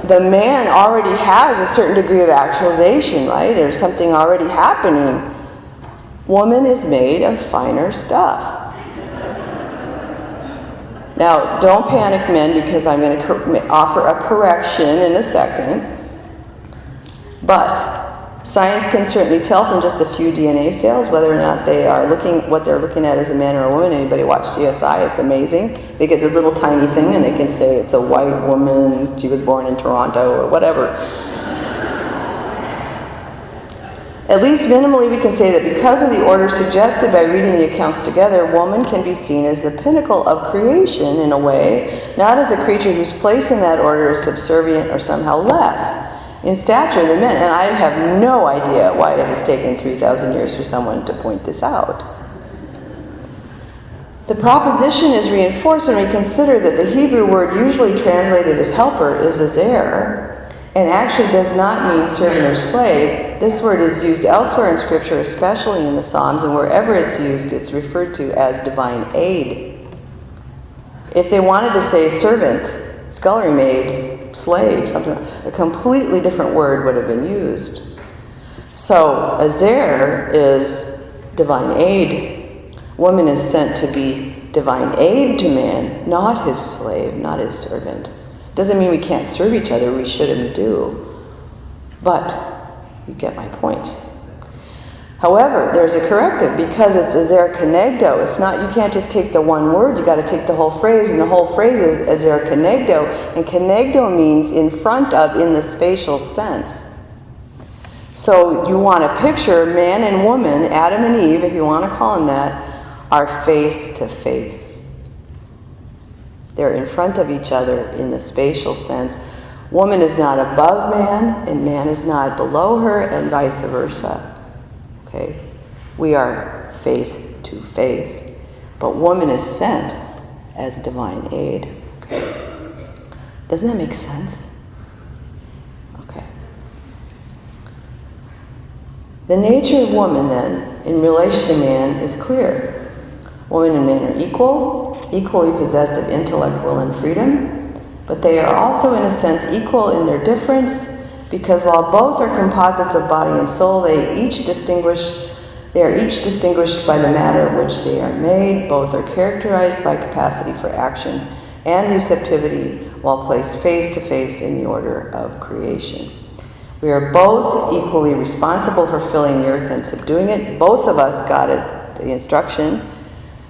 S1: The man already has a certain degree of actualization, right? There's something already happening. Woman is made of finer stuff. Now, don't panic, men, because I'm going to offer a correction in a second. But science can certainly tell from just a few DNA cells whether or not what they're looking at as a man or a woman. Anybody watch CSI? It's amazing. They get this little tiny thing and they can say it's a white woman, she was born in Toronto, or whatever. At least minimally we can say that because of the order suggested by reading the accounts together, woman can be seen as the pinnacle of creation in a way, not as a creature whose place in that order is subservient or somehow less in stature than men. And I have no idea why it has taken 3,000 years for someone to point this out. The proposition is reinforced when we consider that the Hebrew word usually translated as helper is azer, and actually does not mean servant or slave. This word is used elsewhere in Scripture, especially in the Psalms, and wherever it's used, it's referred to as divine aid. If they wanted to say servant, scullery maid, slave, something, a completely different word would have been used. So, azer is divine aid. Woman is sent to be divine aid to man, not his slave, not his servant. Doesn't mean we can't serve each other, we should and do. But you get my point. However, there's a corrective because it's azer kenegdo. It's not, you can't just take the one word, you got to take the whole phrase, and the whole phrase is azer kenegdo, and kenegdo means in front of, in the spatial sense. So you want to picture man and woman, Adam and Eve, if you want to call them that, are face to face. They're in front of each other in the spatial sense. Woman is not above man, and man is not below her, and vice versa. Okay? We are face to face. But woman is sent as divine aid. Okay? Doesn't that make sense? Okay. The nature of woman, then, in relation to man, is clear. Woman and man are equally possessed of intellect, will, and freedom, but they are also, in a sense, equal in their difference, because while both are composites of body and soul, they are each distinguished by the matter of which they are made. Both are characterized by capacity for action and receptivity, while placed face to face in the order of creation. We are both equally responsible for filling the earth and subduing it. Both of us got it, the instruction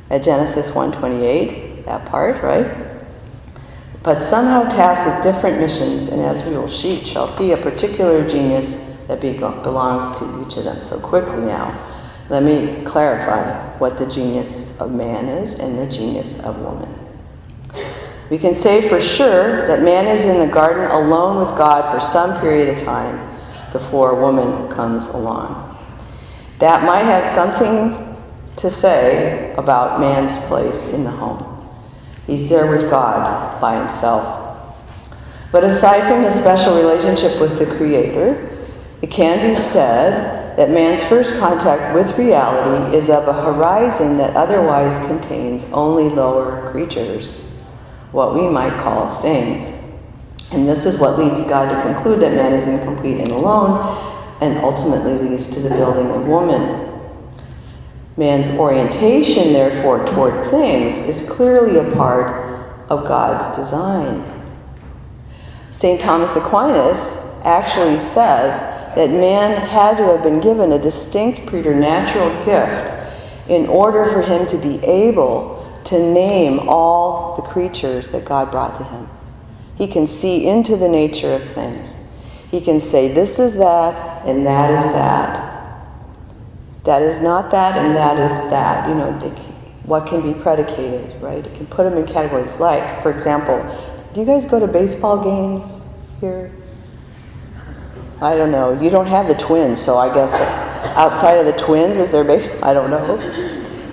S1: at Genesis 1:28, that part, right? But somehow tasked with different missions, and as we shall see, a particular genius that belongs to each of them. So quickly now, let me clarify what the genius of man is and the genius of woman. We can say for sure that man is in the garden alone with God for some period of time before a woman comes along. That might have something to say about man's place in the home. He's there with God by himself. But aside from the special relationship with the Creator, it can be said that man's first contact with reality is of a horizon that otherwise contains only lower creatures, what we might call things. And this is what leads God to conclude that man is incomplete and alone, and ultimately leads to the building of woman. Man's orientation, therefore, toward things is clearly a part of God's design. St. Thomas Aquinas actually says that man had to have been given a distinct preternatural gift in order for him to be able to name all the creatures that God brought to him. He can see into the nature of things. He can say, this is that, and that is that. That is not that, and that is that. You know, what can be predicated, right? It can put them in categories like, for example, do you guys go to baseball games here? I don't know. You don't have the Twins, so I guess outside of the Twins, is there baseball? I don't know.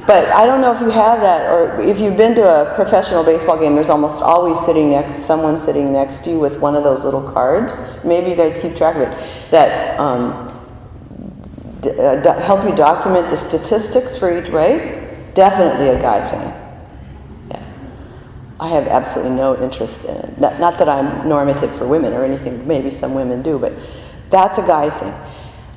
S1: But I don't know if you have that, or if you've been to a professional baseball game, there's almost always someone sitting next to you with one of those little cards. Maybe you guys keep track of it, that help you document the statistics for each, right? Definitely a guy thing. Yeah. I have absolutely no interest in it. Not that I'm normative for women or anything. Maybe some women do, but that's a guy thing.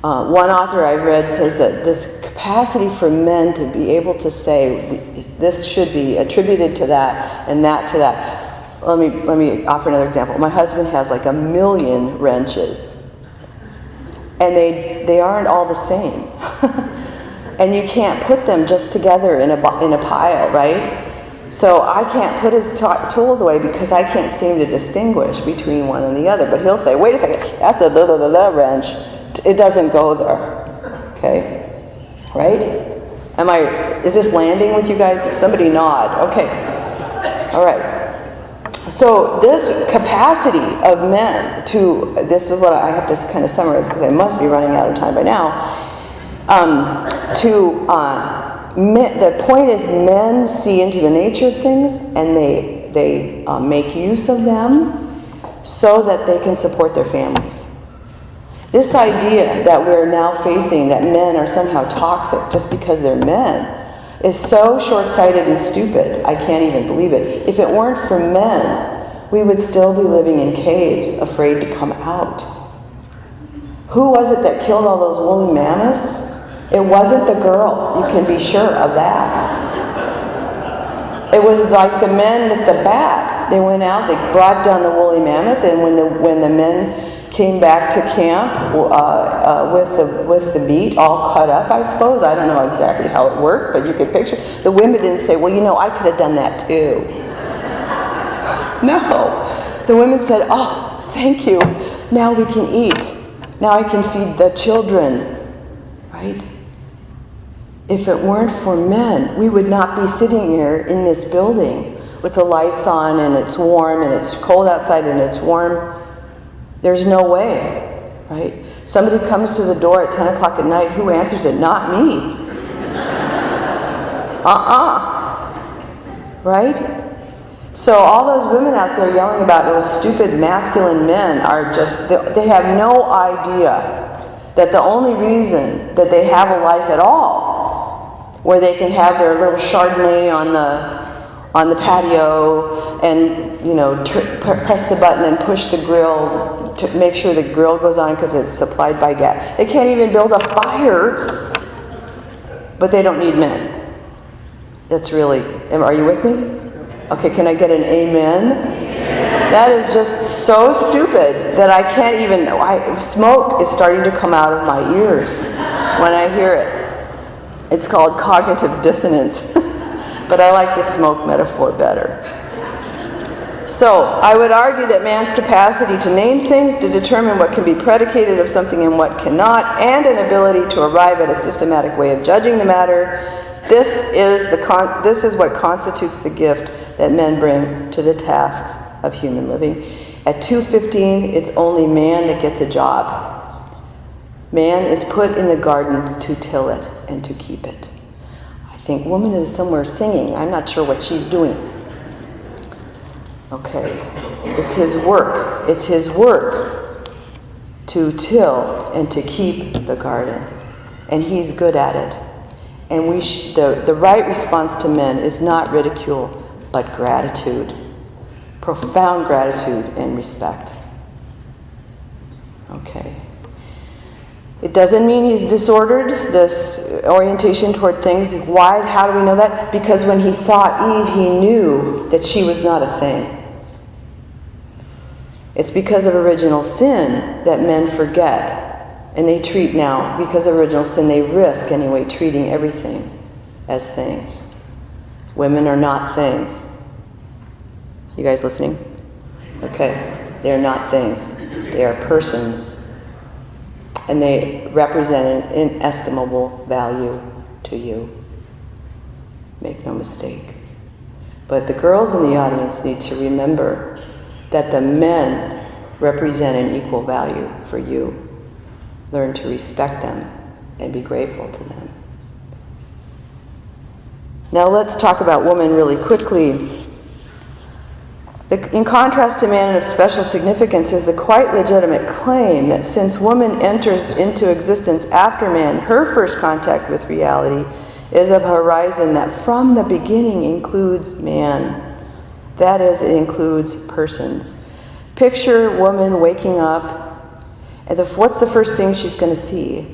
S1: One author I read says that this capacity for men to be able to say, this should be attributed to that and that to that. Let me offer another example. My husband has like 1 million wrenches. And they aren't all the same. And you can't put them just together in a pile, right? So I can't put his tools away because I can't seem to distinguish between one and the other. But he'll say, wait a second, that's a little wrench. It doesn't go there. Okay? Right? Is this landing with you guys? Somebody nod. Okay. All right. So this capacity of men this is what I have to kind of summarize because I must be running out of time by now. The point is men see into the nature of things and they make use of them so that they can support their families. This idea that we're now facing that men are somehow toxic just because they're men is so short-sighted and stupid, I can't even believe it. If it weren't for men, we would still be living in caves, afraid to come out. Who was it that killed all those woolly mammoths? It wasn't the girls, you can be sure of that. It was like the men with the bat. They went out, they brought down the woolly mammoth, and when the men came back to camp with the meat all cut up, I suppose. I don't know exactly how it worked, but you could picture. The women didn't say, well, I could have done that too. No. The women said, oh, thank you. Now we can eat. Now I can feed the children. Right? If it weren't for men, we would not be sitting here in this building with the lights on and it's warm and it's cold outside and it's warm. There's no way, right? Somebody comes to the door at 10 o'clock at night, who answers it? Not me. Right? So all those women out there yelling about those stupid masculine men are just, they have no idea that the only reason that they have a life at all, where they can have their little Chardonnay on the patio and, press the button and push the grill to make sure the grill goes on because it's supplied by gas. They can't even build a fire, but they don't need men. That's really, are you with me? Okay, can I get an amen? That is just so stupid that I can't even, smoke is starting to come out of my ears when I hear it. It's called cognitive dissonance, but I like the smoke metaphor better. So, I would argue that man's capacity to name things, to determine what can be predicated of something and what cannot, and an ability to arrive at a systematic way of judging the matter, this is what constitutes the gift that men bring to the tasks of human living. At 2:15, it's only man that gets a job. Man is put in the garden to till it and to keep it. I think woman is somewhere singing. I'm not sure what she's doing. Okay, it's his work. It's his work to till and to keep the garden. And he's good at it. And the right response to men is not ridicule, but gratitude. Profound gratitude and respect. Okay. It doesn't mean he's disordered, this orientation toward things. Why? How do we know that? Because when he saw Eve, he knew that she was not a thing. It's because of original sin that men forget. And they treat now, because of original sin, they risk anyway treating everything as things. Women are not things. You guys listening? Okay. They're not things. They are persons. And they represent an inestimable value to you. Make no mistake. But the girls in the audience need to remember that the men represent an equal value for you. Learn to respect them and be grateful to them. Now let's talk about woman really quickly. In contrast to man and of special significance is the quite legitimate claim that since woman enters into existence after man, her first contact with reality is of a horizon that from the beginning includes man. That is, it includes persons. Picture woman waking up, and what's the first thing she's going to see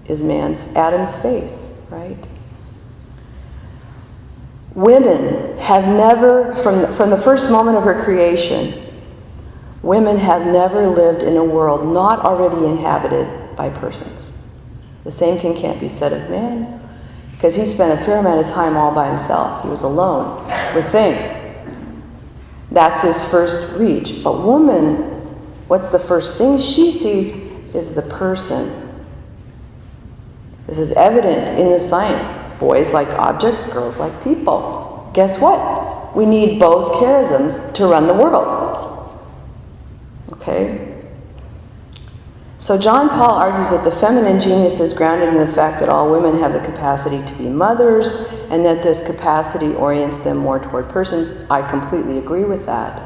S1: is Adam's face, right? Women have never, from the first moment of her creation, women have never lived in a world not already inhabited by persons. The same thing can't be said of man, because he spent a fair amount of time all by himself. He was alone with things. That's his first reach. But woman, what's the first thing she sees is the person. This is evident in the science. Boys like objects, girls like people. Guess what? We need both charisms to run the world. Okay? So John Paul argues that the feminine genius is grounded in the fact that all women have the capacity to be mothers, and that this capacity orients them more toward persons. I completely agree with that.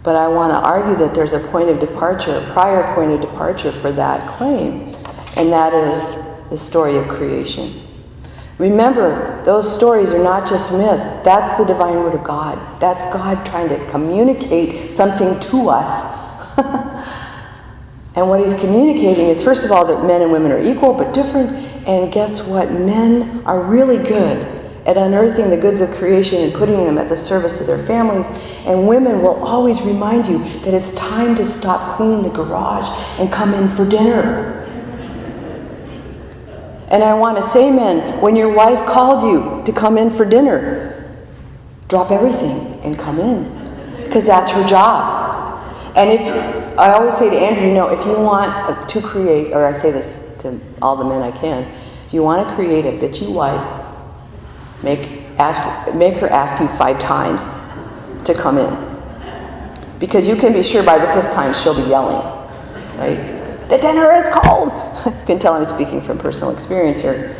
S1: But I want to argue that there's a point of departure, a prior point of departure for that claim, and that is the story of creation. Remember, those stories are not just myths. That's the divine word of God. That's God trying to communicate something to us. And what he's communicating is, first of all, that men and women are equal but different. And guess what? Men are really good at unearthing the goods of creation and putting them at the service of their families. And women will always remind you that it's time to stop cleaning the garage and come in for dinner. And I want to say, men, when your wife called you to come in for dinner, drop everything and come in, because that's her job. And I always say to Andrew, if you want to create, or I say this to all the men I can, if you want to create a bitchy wife, make her ask you 5 times to come in. Because you can be sure by the 5th time she'll be yelling, right? The dinner is cold. You can tell I'm speaking from personal experience here.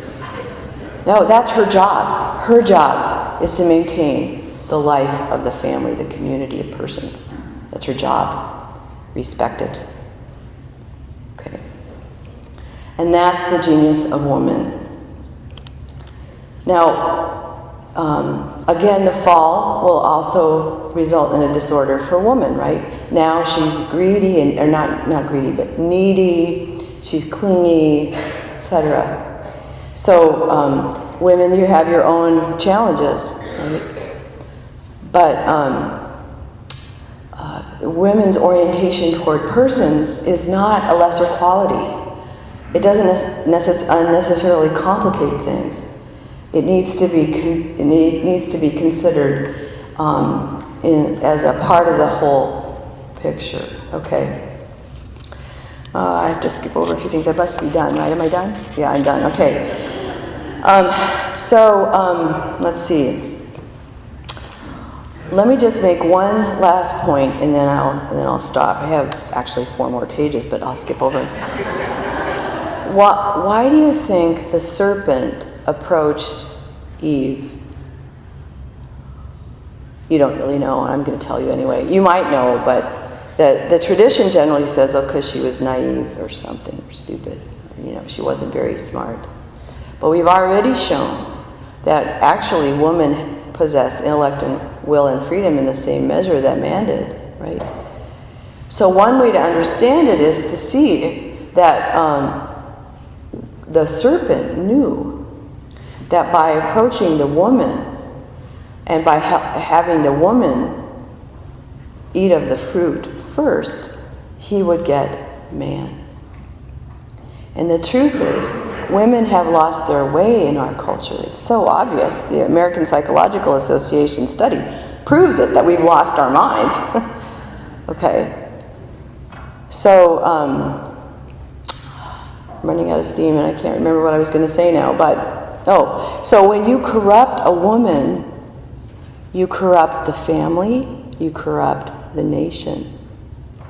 S1: No, that's her job. Her job is to maintain the life of the family, the community of persons. That's her job. Respect it. Okay. And that's the genius of woman. Now, again, the fall will also result in a disorder for woman, right? Now she's greedy, or not greedy, but needy. She's clingy, etc. So, women, you have your own challenges, right? But women's orientation toward persons is not a lesser quality. It doesn't unnecessarily complicate things. It needs to be considered as a part of the whole picture. Okay. I have to skip over a few things. I must be done, right? Am I done? Yeah, I'm done. Okay. Let's see. Let me just make one last point, and then I'll stop. I have actually 4 more pages, but I'll skip over. Why do you think the serpent approached Eve? You don't really know, and I'm going to tell you anyway. You might know, but the tradition generally says, because she was naive or something, or stupid. She wasn't very smart. But we've already shown that actually woman possessed intellect and will and freedom in the same measure that man did, right? So one way to understand it is to see that the serpent knew that by approaching the woman and by having the woman eat of the fruit first, he would get man. And the truth is, women have lost their way in our culture. It's so obvious. The American Psychological Association study proves it, that we've lost our minds. Okay. So, I'm running out of steam and I can't remember what I was going to say now, so when you corrupt a woman, you corrupt the family, you corrupt the nation,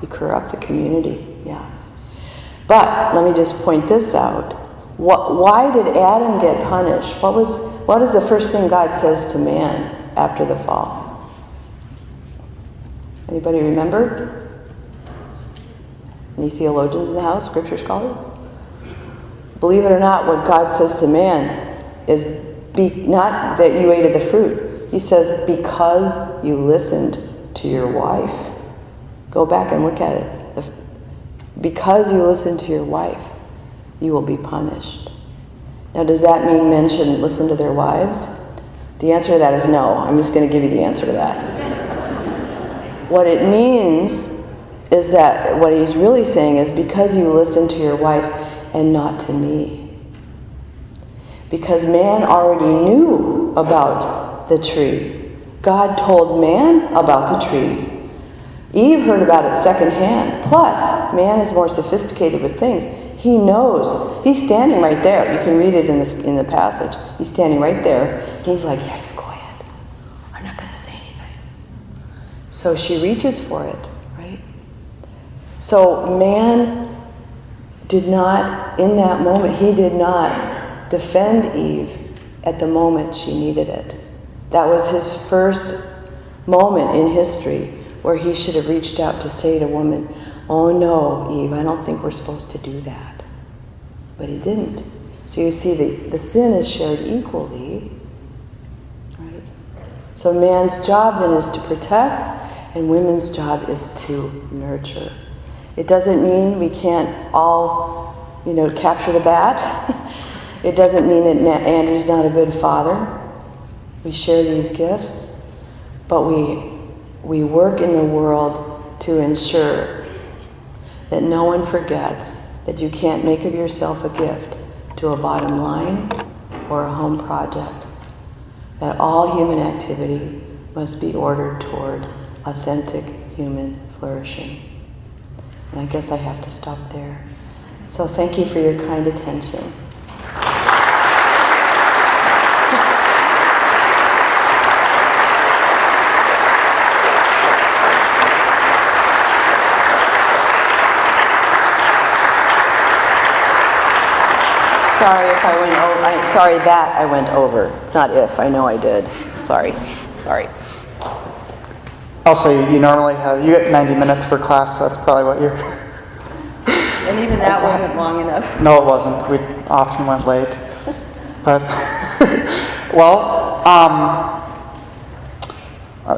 S1: you corrupt the community, yeah. But let me just point this out. Why did Adam get punished? What is the first thing God says to man after the fall? Anybody remember? Any theologians in the house, scripture scholar? Believe it or not, what God says to man is not that you ate of the fruit. He says, because you listened to your wife. Go back and look at it. Because you listened to your wife, you will be punished. Now, does that mean men shouldn't listen to their wives? The answer to that is no. I'm just going to give you the answer to that. What it means is that what he's really saying is because you listen to your wife and not to me. Because man already knew about the tree. God told man about the tree. Eve heard about it secondhand. Plus, man is more sophisticated with things. He knows. He's standing right there. You can read it in the passage. He's standing right there. And he's like, yeah, you go ahead. I'm not going to say anything. So she reaches for it, right? So man did not, in that moment, he did not defend Eve at the moment she needed it. That was his first moment in history where he should have reached out to say to woman, oh no, Eve, I don't think we're supposed to do that. But he didn't. So you see, the sin is shared equally, right? So man's job then is to protect, and women's job is to nurture. It doesn't mean we can't all, capture the bat. It doesn't mean that Andrew's not a good father. We share these gifts, but we work in the world to ensure that no one forgets that you can't make of yourself a gift to a bottom line or a home project. That all human activity must be ordered toward authentic human flourishing. And I guess I have to stop there. So thank you for your kind attention. Sorry if I went over. I'm sorry that I went over. It's not if. I know I did. Sorry.
S2: Also, you normally you get 90 minutes for class, so that's probably what you're...
S1: And even that wasn't long enough.
S2: No, it wasn't. We often went late. But,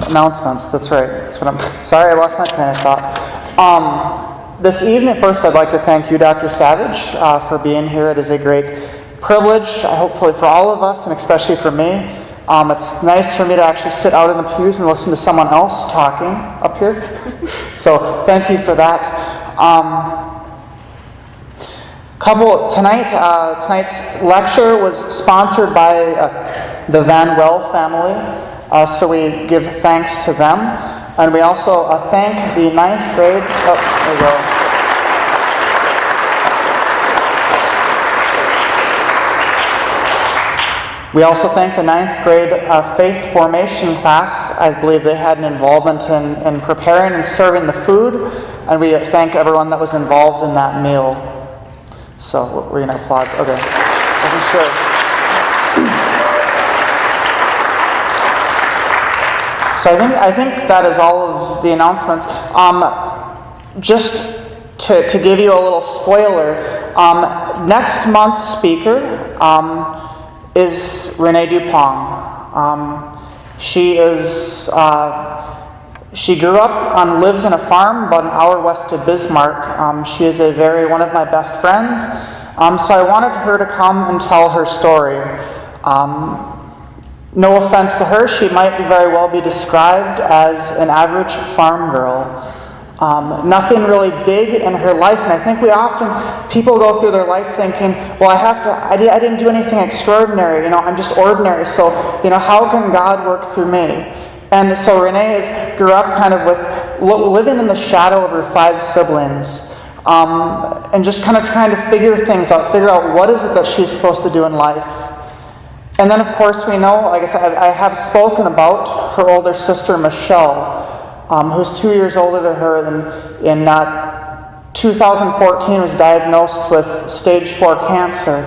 S2: announcements, that's right. That's what sorry, I lost my train of thought. This evening, first, I'd like to thank you, Dr. Savage, for being here. It is a great privilege, hopefully for all of us, and especially for me. It's nice for me to actually sit out in the pews and listen to someone else talking up here. So thank you for that. Tonight's lecture was sponsored by the Van Well family. So we give thanks to them. And we also thank the 9th grade. Oh, there we go. We also thank the 9th grade faith formation class. I believe they had an involvement in preparing and serving the food, and we thank everyone that was involved in that meal. So we're going to applaud. Okay, wasn't sure. So I think that is all of the announcements. Just to give you a little spoiler, next month's speaker is Renee Dupont. She grew up and lives in a farm about an hour west of Bismarck. She is one of my best friends. So I wanted her to come and tell her story. No offense to her, she might very well be described as an average farm girl. Nothing really big in her life, and I think people go through their life thinking, well, I didn't do anything extraordinary, I'm just ordinary, so, how can God work through me? And so Renee grew up kind of with living in the shadow of her 5 siblings, and just kind of trying to figure out what is it that she's supposed to do in life. And then, of course, we know, like I said, I have spoken about her older sister, Michelle, who's 2 years older than her, and in 2014 was diagnosed with stage 4 cancer.